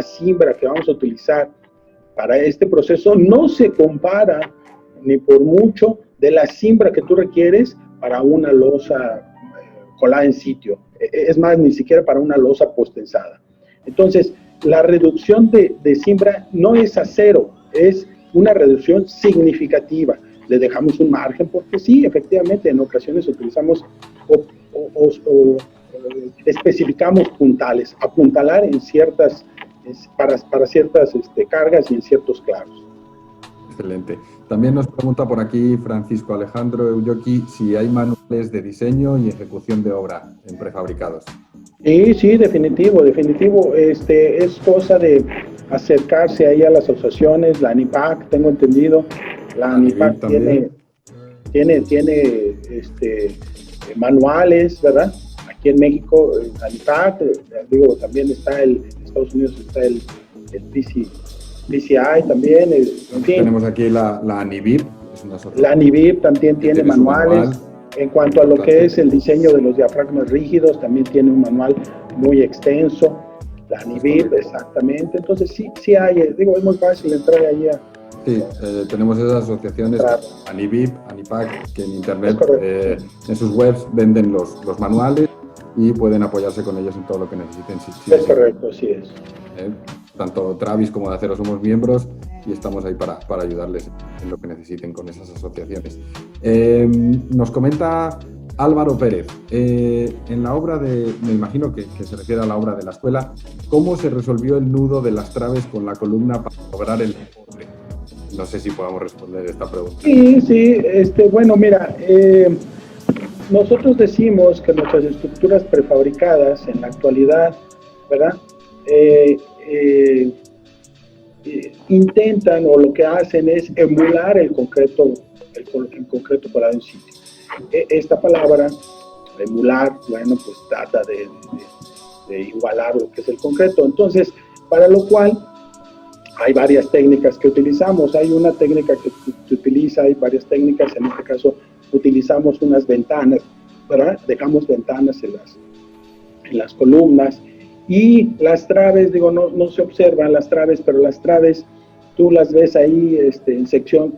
cimbra que vamos a utilizar para este proceso no se compara ni por mucho de la cimbra que tú requieres para una losa colada en sitio. Es más, ni siquiera para una losa posttensada. Entonces, la reducción de cimbra no es a cero, es una reducción significativa. Le dejamos un margen porque sí, efectivamente, en ocasiones utilizamos especificamos puntales, apuntalar en para ciertas cargas y en ciertos clavos. Excelente. También nos pregunta por aquí Francisco Alejandro Euyoki si hay manuales de diseño y ejecución de obra en prefabricados. Sí, definitivo. Es cosa de acercarse ahí a las asociaciones, la ANIPAC, tengo entendido, la ANIPAC tiene manuales, ¿verdad? Aquí en México, ANIPAC, digo, también está en Estados Unidos está el PCI también, en fin. Tenemos aquí la ANIVIP. La ANIVIP también tiene manuales. En cuanto a lo que es el diseño de los diafragmas rígidos, también tiene un manual muy extenso. La ANIVIP, exactamente. Entonces, sí hay, digo, es muy fácil entrar ahí a... Sí, tenemos esas asociaciones, ANIVIP, ANIPAC, que en internet, en sus webs venden los manuales y pueden apoyarse con ellos en todo lo que necesiten. Es correcto, así es. Tanto Travis como de Acero somos miembros y estamos ahí para ayudarles en lo que necesiten con esas asociaciones. Nos comenta Álvaro Pérez, en la obra me imagino que se refiere a la obra de la escuela, ¿cómo se resolvió el nudo de las traves con la columna para lograr el enfoque? No sé si podamos responder esta pregunta. Sí, bueno, mira, nosotros decimos que nuestras estructuras prefabricadas en la actualidad, ¿verdad? Intentan o lo que hacen es emular el concreto colado en sitio. Esta palabra, emular, bueno, pues trata de igualar lo que es el concreto. Entonces, para lo cual hay varias técnicas que utilizamos. Hay una técnica que se utiliza, hay varias técnicas. En este caso, utilizamos unas ventanas, ¿verdad? Dejamos ventanas en las columnas. Y las traves, digo, no se observan las traves, pero las traves tú las ves ahí en sección,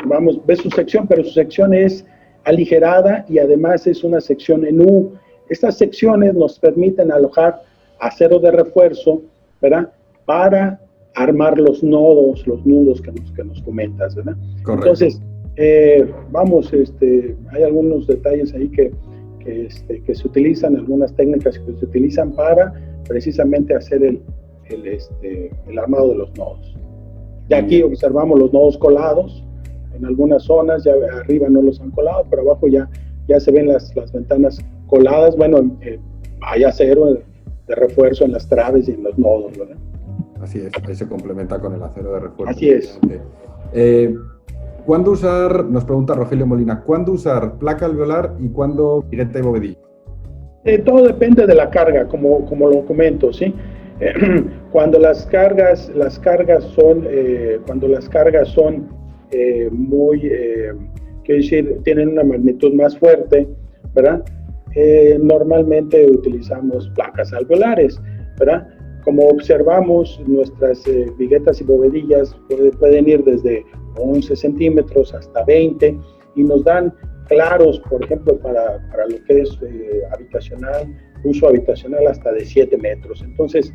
vamos, ves su sección, pero su sección es aligerada y además es una sección en U. Estas secciones nos permiten alojar acero de refuerzo, ¿verdad? Para armar los nudos que nos comentas, ¿verdad? Correcto. Entonces, hay algunos detalles ahí que se utilizan, algunas técnicas que se utilizan para precisamente hacer el armado de los nodos. Ya aquí observamos los nodos colados, en algunas zonas ya arriba no los han colado, pero abajo ya se ven las ventanas coladas. Bueno, hay acero de refuerzo en las traves y en los nodos, ¿verdad? Así es, ahí se complementa con el acero de refuerzo. Así es. ¿Cuándo usar, nos pregunta Rogelio Molina, ¿cuándo usar placa alveolar y cuándo vigueta y bovedilla? Todo depende de la carga, como lo comento, ¿sí? Cuando las cargas son muy, quiero decir, tienen una magnitud más fuerte, ¿verdad? Normalmente utilizamos placas alveolares, ¿verdad? Como observamos, nuestras viguetas y bovedillas pueden ir desde 11 centímetros hasta 20 y nos dan claros, por ejemplo, para lo que es uso habitacional hasta de 7 metros. Entonces,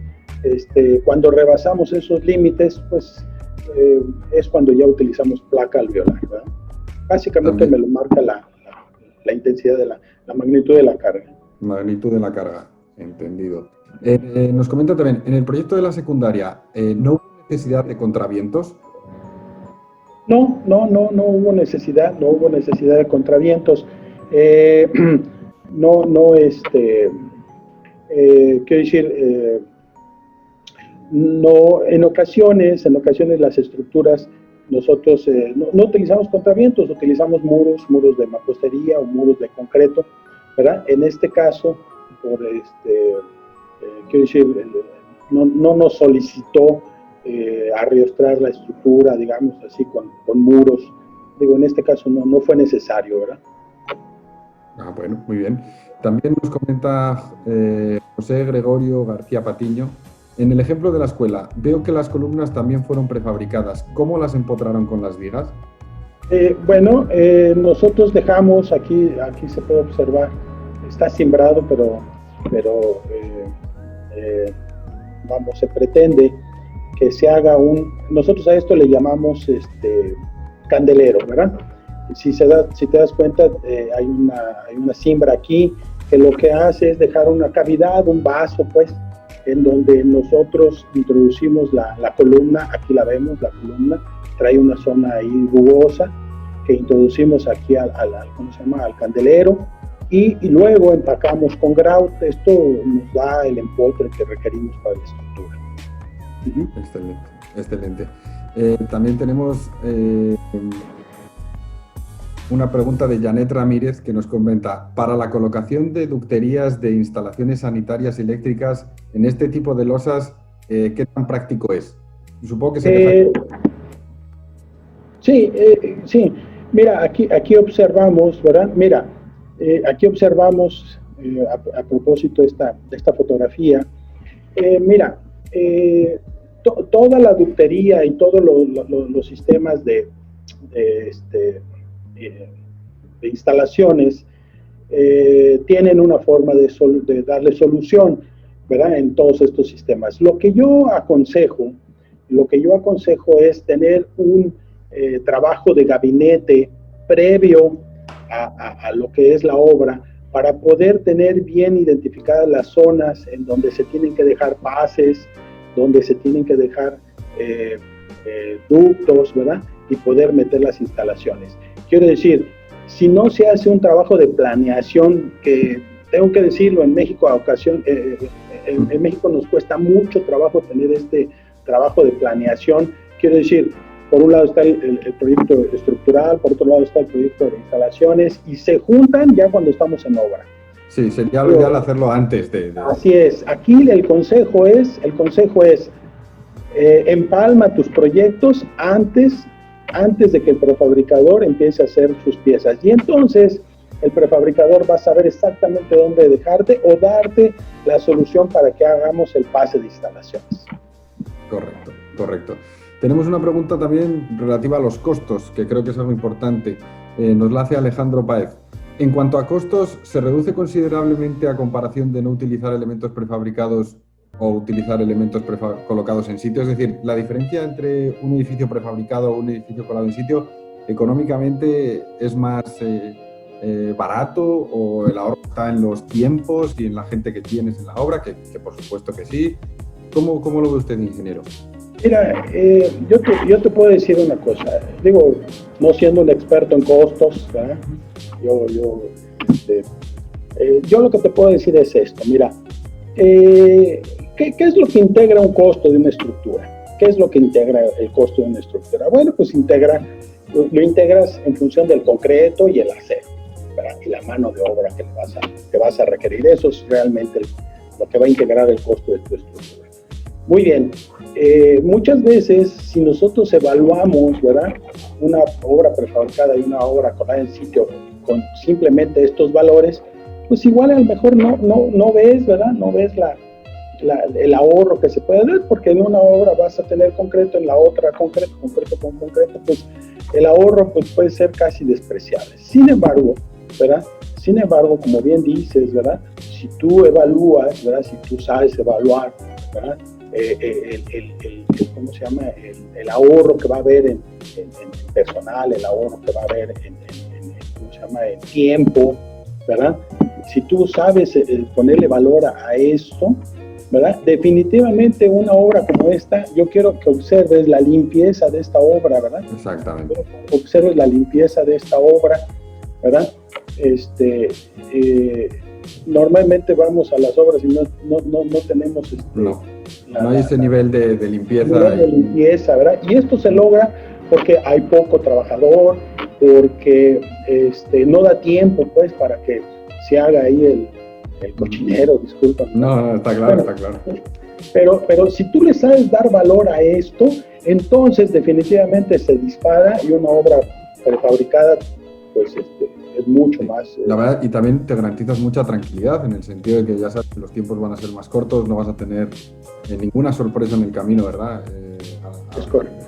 cuando rebasamos esos límites, pues es cuando ya utilizamos placa alveolar, ¿verdad? Básicamente me lo marca la intensidad de la magnitud de la carga. Magnitud de la carga, entendido. Nos comenta también, en el proyecto de la secundaria, ¿no hubo necesidad de contravientos? No hubo necesidad de contravientos. Quiero decir, no, en ocasiones las estructuras, nosotros no utilizamos contravientos, utilizamos muros de mampostería o muros de concreto, ¿verdad? En este caso, quiero decir, no nos solicitó arrostrar la estructura, digamos así, con muros. Digo, en este caso no fue necesario, ¿verdad? Bueno, muy bien. También nos comenta José Gregorio García Patiño, en el ejemplo de la escuela, veo que las columnas también fueron prefabricadas. ¿Cómo las empotraron con las vigas? Nosotros dejamos, aquí se puede observar, está cimbrado, pero se pretende que se haga nosotros a esto le llamamos candelero, ¿verdad? Si te das cuenta, hay una cimbra aquí que lo que hace es dejar una cavidad, un vaso, pues, en donde nosotros introducimos la columna. Aquí la vemos, la columna trae una zona ahí rugosa que introducimos aquí al candelero, y luego empacamos con grout. Esto nos da el empoltre que requerimos para la estructura. Excelente, excelente. También tenemos una pregunta de Janet Ramírez que nos comenta: para la colocación de ducterías de instalaciones sanitarias eléctricas en este tipo de losas, ¿qué tan práctico es? Supongo que se Sí. Mira, aquí observamos, ¿verdad? Mira, aquí observamos, a propósito de esta fotografía, mira, toda la ductería y todos los sistemas de instalaciones tienen una forma de darle solución, ¿verdad? En todos estos sistemas. Lo que yo aconsejo es tener un trabajo de gabinete previo a lo que es la obra, para poder tener bien identificadas las zonas en donde se tienen que dejar pases, donde se tienen que dejar ductos, ¿verdad? Y poder meter las instalaciones. Quiero decir, si no se hace un trabajo de planeación, que tengo que decirlo, en México en México nos cuesta mucho trabajo tener este trabajo de planeación. Quiero decir, por un lado está el proyecto estructural, por otro lado está el proyecto de instalaciones, y se juntan ya cuando estamos en obra. Sí, sería lo ideal hacerlo antes de... Así es. Aquí el consejo es empalma tus proyectos antes de que el prefabricador empiece a hacer sus piezas. Y entonces el prefabricador va a saber exactamente dónde dejarte o darte la solución para que hagamos el pase de instalaciones. Correcto. Tenemos una pregunta también relativa a los costos, que creo que es algo importante. Nos la hace Alejandro Páez. En cuanto a costos, ¿se reduce considerablemente a comparación de no utilizar elementos prefabricados o utilizar elementos colocados en sitio? Es decir, la diferencia entre un edificio prefabricado o un edificio colado en sitio, económicamente, ¿es más barato, o el ahorro está en los tiempos y en la gente que tienes en la obra? Que por supuesto que sí. ¿Cómo lo ve usted, ingeniero? Mira, yo te puedo decir una cosa. Digo, no siendo un experto en costos, ¿verdad? Yo lo que te puedo decir es esto. Mira, ¿qué es lo que integra un costo de una estructura? ¿Qué es lo que integra el costo de una estructura? Bueno, pues lo integras en función del concreto y el acero, ¿verdad? Y la mano de obra que vas a requerir. Eso es realmente lo que va a integrar el costo de tu estructura. Muy bien. Muchas veces, si nosotros evaluamos, ¿verdad?, una obra prefabricada y una obra colada en sitio con simplemente estos valores, pues igual a lo mejor no ves, ¿verdad? No ves el ahorro que se puede dar, porque en una obra vas a tener concreto, en la otra concreto con concreto, pues el ahorro pues puede ser casi despreciable. Sin embargo, ¿verdad? Como bien dices, ¿verdad? Si tú evalúas, ¿verdad? Si tú sabes evaluar, ¿verdad? ¿Cómo se llama? El ahorro que va a haber en personal, el ahorro que va a haber ¿cómo se llama? En tiempo, ¿verdad? Si tú sabes ponerle valor a esto, ¿verdad? Definitivamente una obra como esta, yo quiero que observes la limpieza de esta obra, ¿verdad? Exactamente. Observes la limpieza de esta obra, ¿verdad? Normalmente vamos a las obras y no tenemos no hay ese nivel de limpieza. ¿Verdad? Y esto se logra porque hay poco trabajador, porque no da tiempo, pues, para que se haga ahí el cochinero, disculpa. No, está claro, está claro. Pero si tú le sabes dar valor a esto, entonces definitivamente se dispara, y una obra prefabricada, pues, es mucho más... La verdad, y también te garantizas mucha tranquilidad, en el sentido de que ya sabes que los tiempos van a ser más cortos, no vas a tener ninguna sorpresa en el camino, ¿verdad? Es correcto.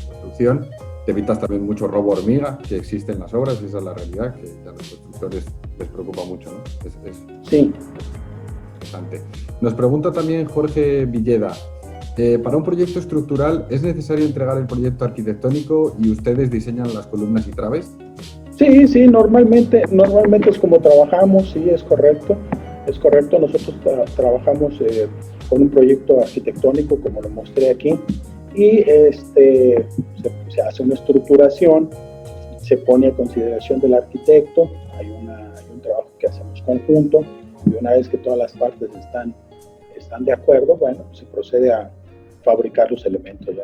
Construcción. Te evitas también mucho robo hormiga que existe en las obras, esa es la realidad, que a los constructores les preocupa mucho, ¿no? Sí. Interesante. Nos pregunta también Jorge Villeda: para un proyecto estructural, ¿es necesario entregar el proyecto arquitectónico y ustedes diseñan las columnas y traves? Sí, normalmente es como trabajamos, sí, es correcto. Nosotros trabajamos con un proyecto arquitectónico, como lo mostré aquí, y se hace una estructuración, se pone a consideración del arquitecto, hay un trabajo que hacemos conjunto, y una vez que todas las partes están de acuerdo, bueno, pues se procede a fabricar los elementos, ¿ya?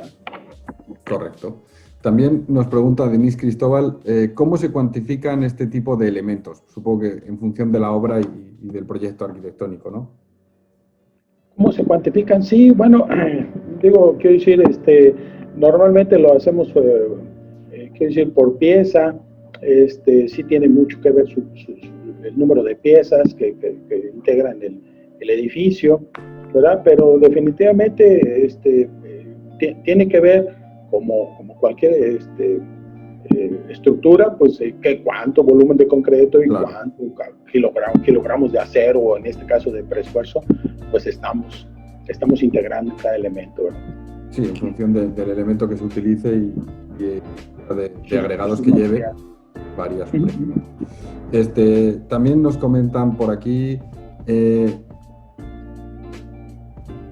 Correcto. También nos pregunta Denise Cristóbal, ¿cómo se cuantifican este tipo de elementos? Supongo que en función de la obra y del proyecto arquitectónico, ¿no? ¿Cómo se cuantifican? Sí, bueno, quiero decir, normalmente lo hacemos, quiero decir, por pieza. Sí tiene mucho que ver el número de piezas que integran el edificio, ¿verdad? Pero definitivamente tiene que ver, como cualquier estructura, pues cuánto volumen de concreto y claro, cuánto kilogramos de acero, o en este caso de preesfuerzo, pues estamos integrando cada elemento, ¿verdad? Sí, en función del elemento que se utilice y de agregados que lleve, varía su precio. También nos comentan por aquí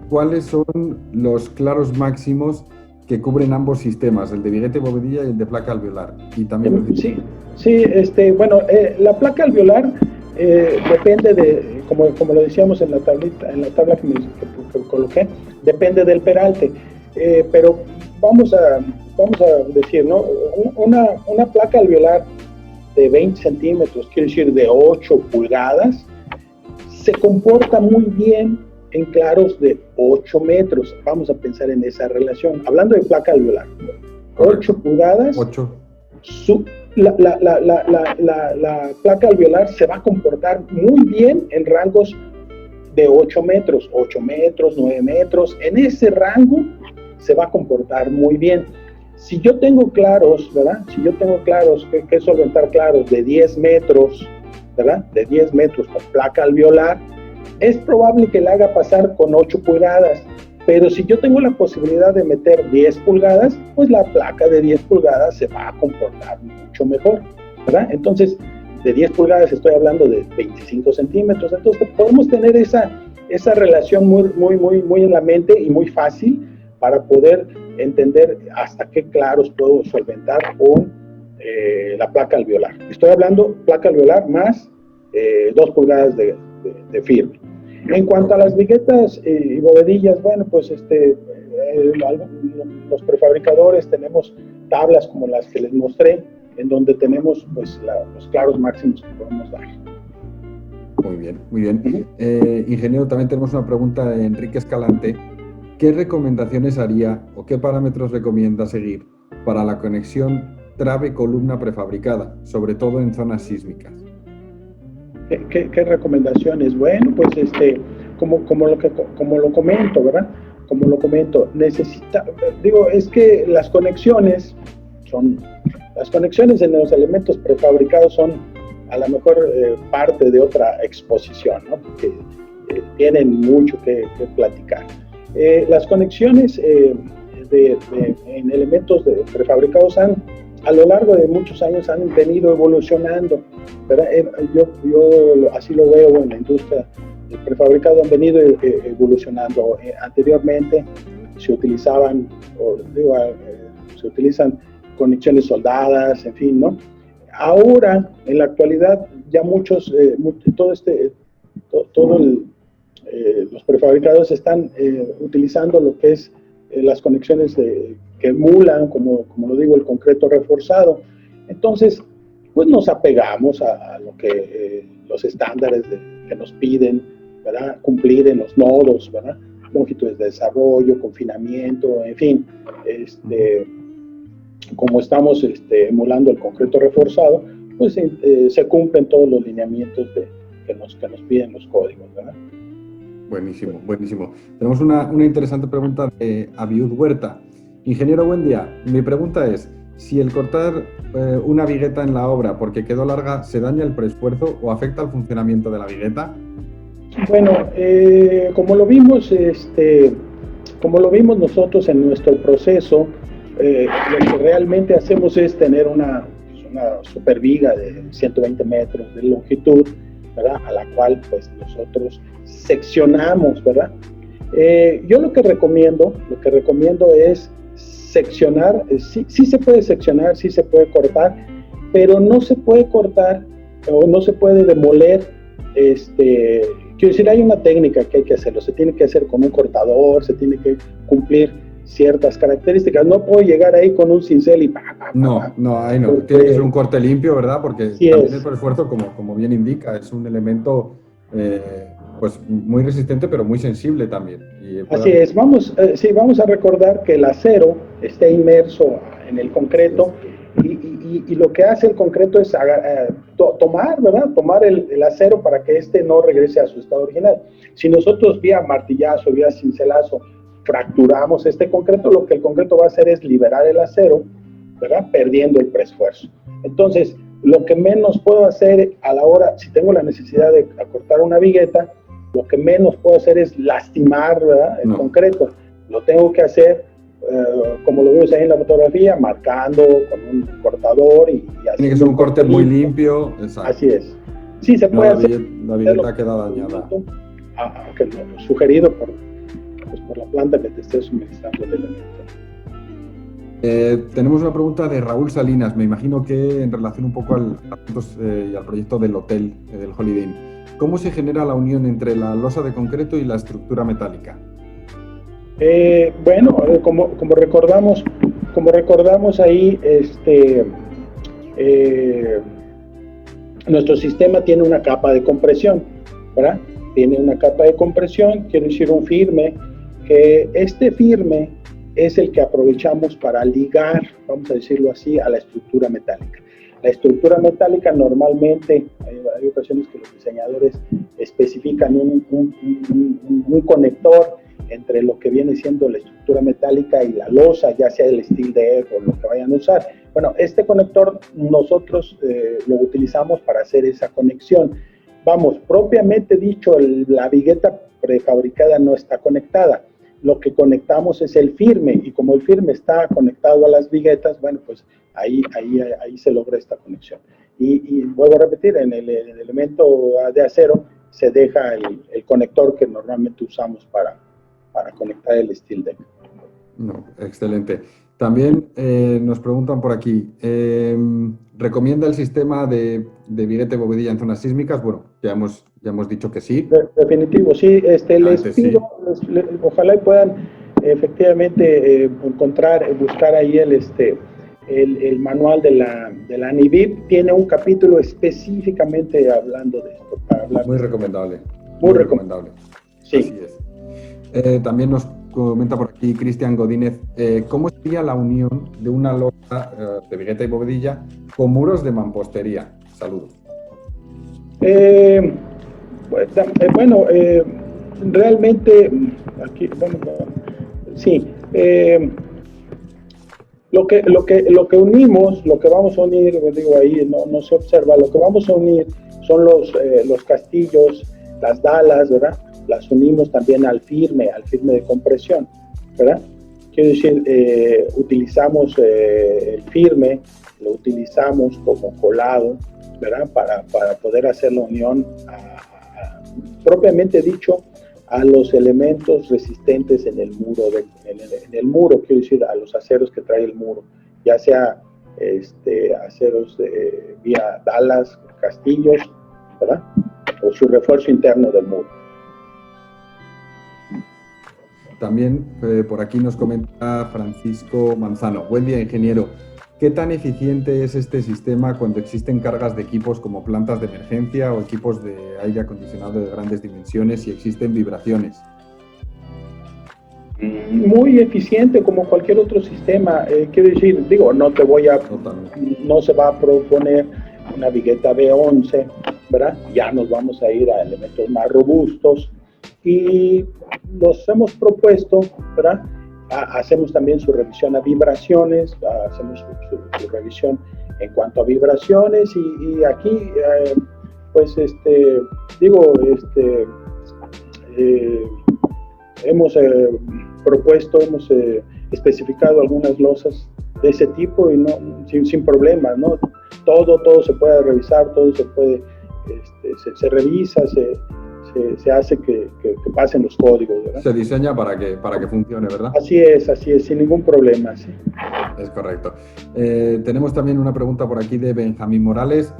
cuáles son los claros máximos que cubren ambos sistemas, el de vigueta y bovedilla y el de placa alveolar. Y también la placa alveolar depende de, como lo decíamos en la tabla que coloqué, depende del peralte. Pero vamos a decir, ¿no? Una placa alveolar de 20 centímetros, quiere decir de 8 pulgadas, se comporta muy bien en claros de 8 metros. Vamos a pensar en esa relación. Hablando de placa alveolar, 8 pulgadas, 8. La placa alveolar se va a comportar muy bien en rangos de 8 metros, 9 metros. En ese rango se va a comportar muy bien. Si yo tengo claros, ¿verdad? Si yo tengo claros, que solventar claros de 10 metros, ¿verdad? De 10 metros con placa alveolar, es probable que la haga pasar con 8 pulgadas. Pero si yo tengo la posibilidad de meter 10 pulgadas, pues la placa de 10 pulgadas se va a comportar mucho mejor, ¿verdad? Entonces, de 10 pulgadas estoy hablando de 25 centímetros. Entonces, podemos tener esa relación muy en la mente y muy fácil para poder entender hasta qué claros puedo solventar con la placa alveolar. Estoy hablando placa alveolar más 2 pulgadas de firme. En cuanto a las viguetas y bovedillas, bueno, pues los prefabricadores tenemos tablas como las que les mostré, en donde tenemos pues los claros máximos que podemos dar. Muy bien, muy bien. Ingeniero, también tenemos una pregunta de Enrique Escalante. ¿Qué recomendaciones haría o qué parámetros recomienda seguir para la conexión trave-columna prefabricada, sobre todo en zonas sísmicas? ¿Qué recomendaciones? Bueno, pues como lo comento, ¿verdad? Como lo comento, es que las conexiones en los elementos prefabricados son a lo mejor parte de otra exposición, ¿no? Porque tienen mucho que platicar. Las conexiones en elementos prefabricados a lo largo de muchos años han venido evolucionando, ¿verdad? Yo así lo veo en la industria del prefabricado, han venido evolucionando. Anteriormente se utilizan conexiones soldadas, en fin, ¿no? Ahora, en la actualidad, ya los prefabricados están utilizando lo que es las conexiones que emulan, como lo digo, el concreto reforzado. Entonces, pues nos apegamos a lo que los estándares que nos piden, ¿verdad? Cumplir en los nodos, ¿verdad? Longitudes de desarrollo, confinamiento, en fin. Como estamos emulando el concreto reforzado, pues se cumplen todos los lineamientos que nos piden los códigos, ¿verdad? Buenísimo, buenísimo. Tenemos una interesante pregunta de Abiud Huerta. Ingeniero, buen día. Mi pregunta es, si el cortar una vigueta en la obra porque quedó larga, ¿se daña el preesfuerzo o afecta al funcionamiento de la vigueta? Bueno, como lo vimos nosotros en nuestro proceso, lo que realmente hacemos es tener una superviga de 120 metros de longitud, ¿verdad? A la cual pues nosotros seccionamos, ¿verdad? Yo lo que recomiendo es seccionar. Sí se puede seccionar, sí se puede cortar, pero no se puede cortar o no se puede demoler. Quiero decir, hay una técnica que hay que hacerlo, se tiene que hacer con un cortador, se tiene que cumplir ciertas características, no puedo llegar ahí con un cincel y no, ahí no, tiene que ser un corte limpio, ¿verdad? Porque sí también el esfuerzo, como bien indica, es un elemento pues muy resistente, pero muy sensible también. Así es, vamos a recordar que el acero está inmerso en el concreto, y lo que hace el concreto es tomar, ¿verdad? Tomar el acero para que éste no regrese a su estado original. Si nosotros vía martillazo, vía cincelazo, fracturamos este concreto, lo que el concreto va a hacer es liberar el acero, ¿verdad? Perdiendo el preesfuerzo. Entonces, lo que menos puedo hacer a la hora, si tengo la necesidad de acortar una vigueta, lo que menos puedo hacer es lastimar, ¿verdad? El concreto. Lo tengo que hacer, como lo vemos ahí en la fotografía, marcando con un cortador y así. Tiene que ser un corte muy limpio. Exacto. Así es. Sí, se puede hacer. La vigueta queda dañada. Sugerido por la planta que te esté suministrando el elemento. Tenemos una pregunta de Raúl Salinas, me imagino que en relación un poco al proyecto del hotel, del Holiday Inn. ¿Cómo se genera la unión entre la losa de concreto y la estructura metálica? Bueno, como recordamos ahí, nuestro sistema tiene una capa de compresión, ¿verdad? Tiene una capa de compresión, quiere decir un firme, que este firme es el que aprovechamos para ligar, vamos a decirlo así, a la estructura metálica. La estructura metálica normalmente, hay ocasiones que los diseñadores especifican un conector entre lo que viene siendo la estructura metálica y la losa, ya sea el steel deck o lo que vayan a usar. Bueno, este conector nosotros lo utilizamos para hacer esa conexión. Vamos, propiamente dicho, la vigueta prefabricada no está conectada. Lo que conectamos es el firme, y como el firme está conectado a las viguetas, bueno, pues ahí se logra esta conexión. Y vuelvo a repetir, en el elemento de acero se deja el conector que normalmente usamos para conectar el steel deck. No, excelente. También nos preguntan por aquí, ¿recomienda el sistema de vigueta y bovedilla en zonas sísmicas? Bueno, ya hemos dicho que sí. Definitivo, sí. Les pido, ojalá puedan efectivamente buscar ahí el manual de la ANIVIP. Tiene un capítulo específicamente hablando de esto. Muy recomendable. Muy recomendable. Sí. Así es. También nos comenta por aquí Cristian Godínez, ¿cómo sería la unión de una losa de vigueta y bovedilla con muros de mampostería? Saludos. Bueno, realmente, aquí, bueno, sí, lo que unimos, lo que vamos a unir, digo ahí, no se observa, lo que vamos a unir son los castillos, las dalas, ¿verdad? Las unimos también al firme de compresión, ¿verdad? Quiero decir, utilizamos el firme, lo utilizamos como colado, ¿verdad? Para poder hacer la unión, propiamente dicho, a los elementos resistentes en el muro, en el muro, quiero decir, a los aceros que trae el muro, ya sea aceros vía dalas, castillos, ¿verdad? O su refuerzo interno del muro. También por aquí nos comenta Francisco Manzano. Buen día, ingeniero. ¿Qué tan eficiente es este sistema cuando existen cargas de equipos como plantas de emergencia o equipos de aire acondicionado de grandes dimensiones y existen vibraciones? Muy eficiente como cualquier otro sistema. Quiero decir, no se va a proponer una vigueta B11, ¿verdad? Ya nos vamos a ir a elementos más robustos y los hemos propuesto, ¿verdad? Hacemos también su revisión a vibraciones, hacemos su revisión en cuanto a vibraciones y aquí, pues, hemos propuesto, hemos especificado algunas losas de ese tipo y sin problemas, ¿no? Todo se puede revisar, todo se puede, se revisa, se hace que pasen los códigos, ¿verdad? Se diseña para que funcione, ¿verdad? Así es, sin ningún problema, sí. Es correcto. Tenemos también una pregunta por aquí de Benjamín Morales.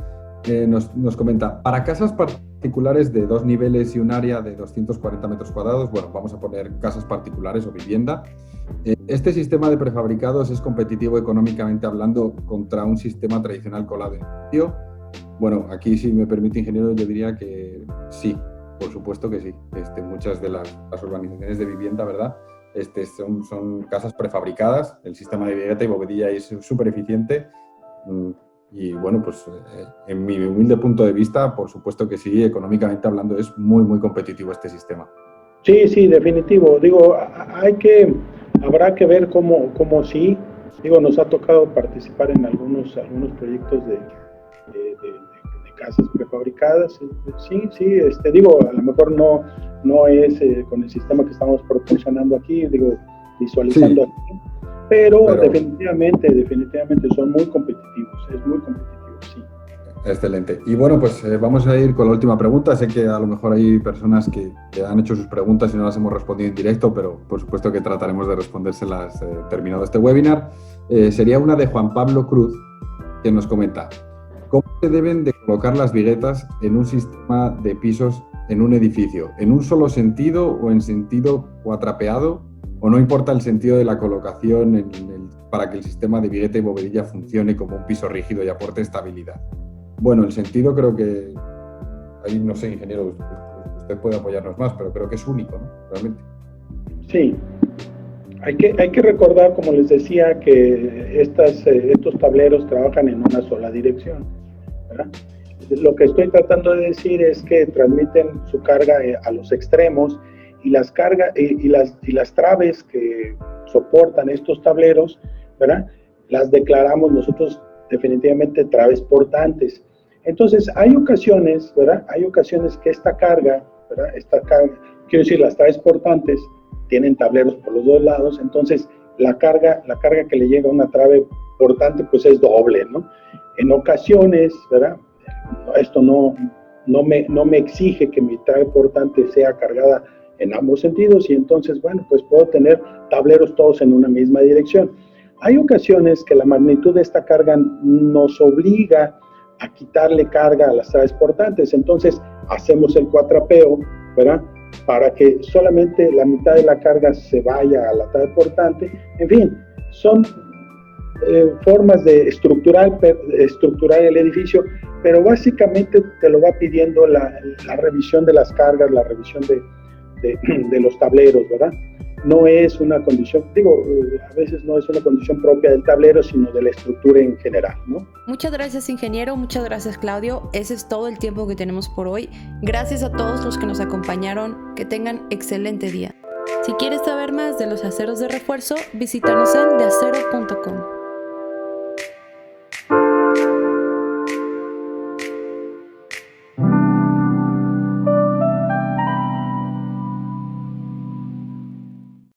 nos comenta, para casas particulares de 2 niveles y un área de 240 metros cuadrados, bueno, vamos a poner casas particulares o vivienda, este sistema de prefabricados es competitivo económicamente hablando contra un sistema tradicional colado en sitio. Bueno, aquí, si me permite, ingeniero, yo diría que sí, por supuesto que sí. Muchas de las urbanizaciones de vivienda, ¿verdad? Son casas prefabricadas, el sistema de vigueta y bovedilla es súper eficiente. Y bueno, pues en mi humilde punto de vista, por supuesto que sí, económicamente hablando es muy, muy competitivo este sistema. Sí, sí, definitivo. Digo, habrá que ver cómo sí. Digo, nos ha tocado participar en algunos proyectos de casas prefabricadas. Sí, digo, a lo mejor no es con el sistema que estamos proporcionando aquí, digo, visualizando sí. aquí, pero definitivamente son muy competitivos, es muy competitivo, sí. Excelente. Y bueno, pues vamos a ir con la última pregunta. Sé que a lo mejor hay personas que han hecho sus preguntas y no las hemos respondido en directo, pero por supuesto que trataremos de respondérselas terminado este webinar. Sería una de Juan Pablo Cruz, que nos comenta: ¿cómo se deben de colocar las viguetas en un sistema de pisos en un edificio? ¿En un solo sentido o en sentido cuatrapeado? ¿O no importa el sentido de la colocación para que el sistema de vigueta y bovedilla funcione como un piso rígido y aporte estabilidad? Bueno, el sentido creo que, ahí no sé, ingeniero, usted puede apoyarnos más, pero creo que es único, ¿no? Realmente. Sí, hay que recordar, como les decía, que estos tableros trabajan en una sola dirección, ¿verdad? Lo que estoy tratando de decir es que transmiten su carga a los extremos, y las cargas y las traves que soportan estos tableros, ¿verdad?, las declaramos nosotros definitivamente traves portantes. Entonces, hay ocasiones, ¿verdad? Hay ocasiones que esta carga, ¿verdad? Quiero decir, las traves portantes tienen tableros por los dos lados, entonces la carga que le llega a una trave portante, pues es doble, ¿no? En ocasiones, ¿verdad?, esto no me exige que mi trave portante sea cargada en ambos sentidos, y entonces, bueno, pues puedo tener tableros todos en una misma dirección. Hay ocasiones que la magnitud de esta carga nos obliga a quitarle carga a las traves portantes, entonces hacemos el cuatrapeo, ¿verdad?, para que solamente la mitad de la carga se vaya a la trave portante. En fin, son formas de estructurar el edificio, pero básicamente te lo va pidiendo la revisión de las cargas, la revisión de los tableros, ¿verdad? No es una condición, a veces no es una condición propia del tablero, sino de la estructura en general, ¿no? Muchas gracias, ingeniero, muchas gracias, Claudio. Ese es todo el tiempo que tenemos por hoy. Gracias a todos los que nos acompañaron. Que tengan excelente día. Si quieres saber más de los aceros de refuerzo, visítanos en deacero.com.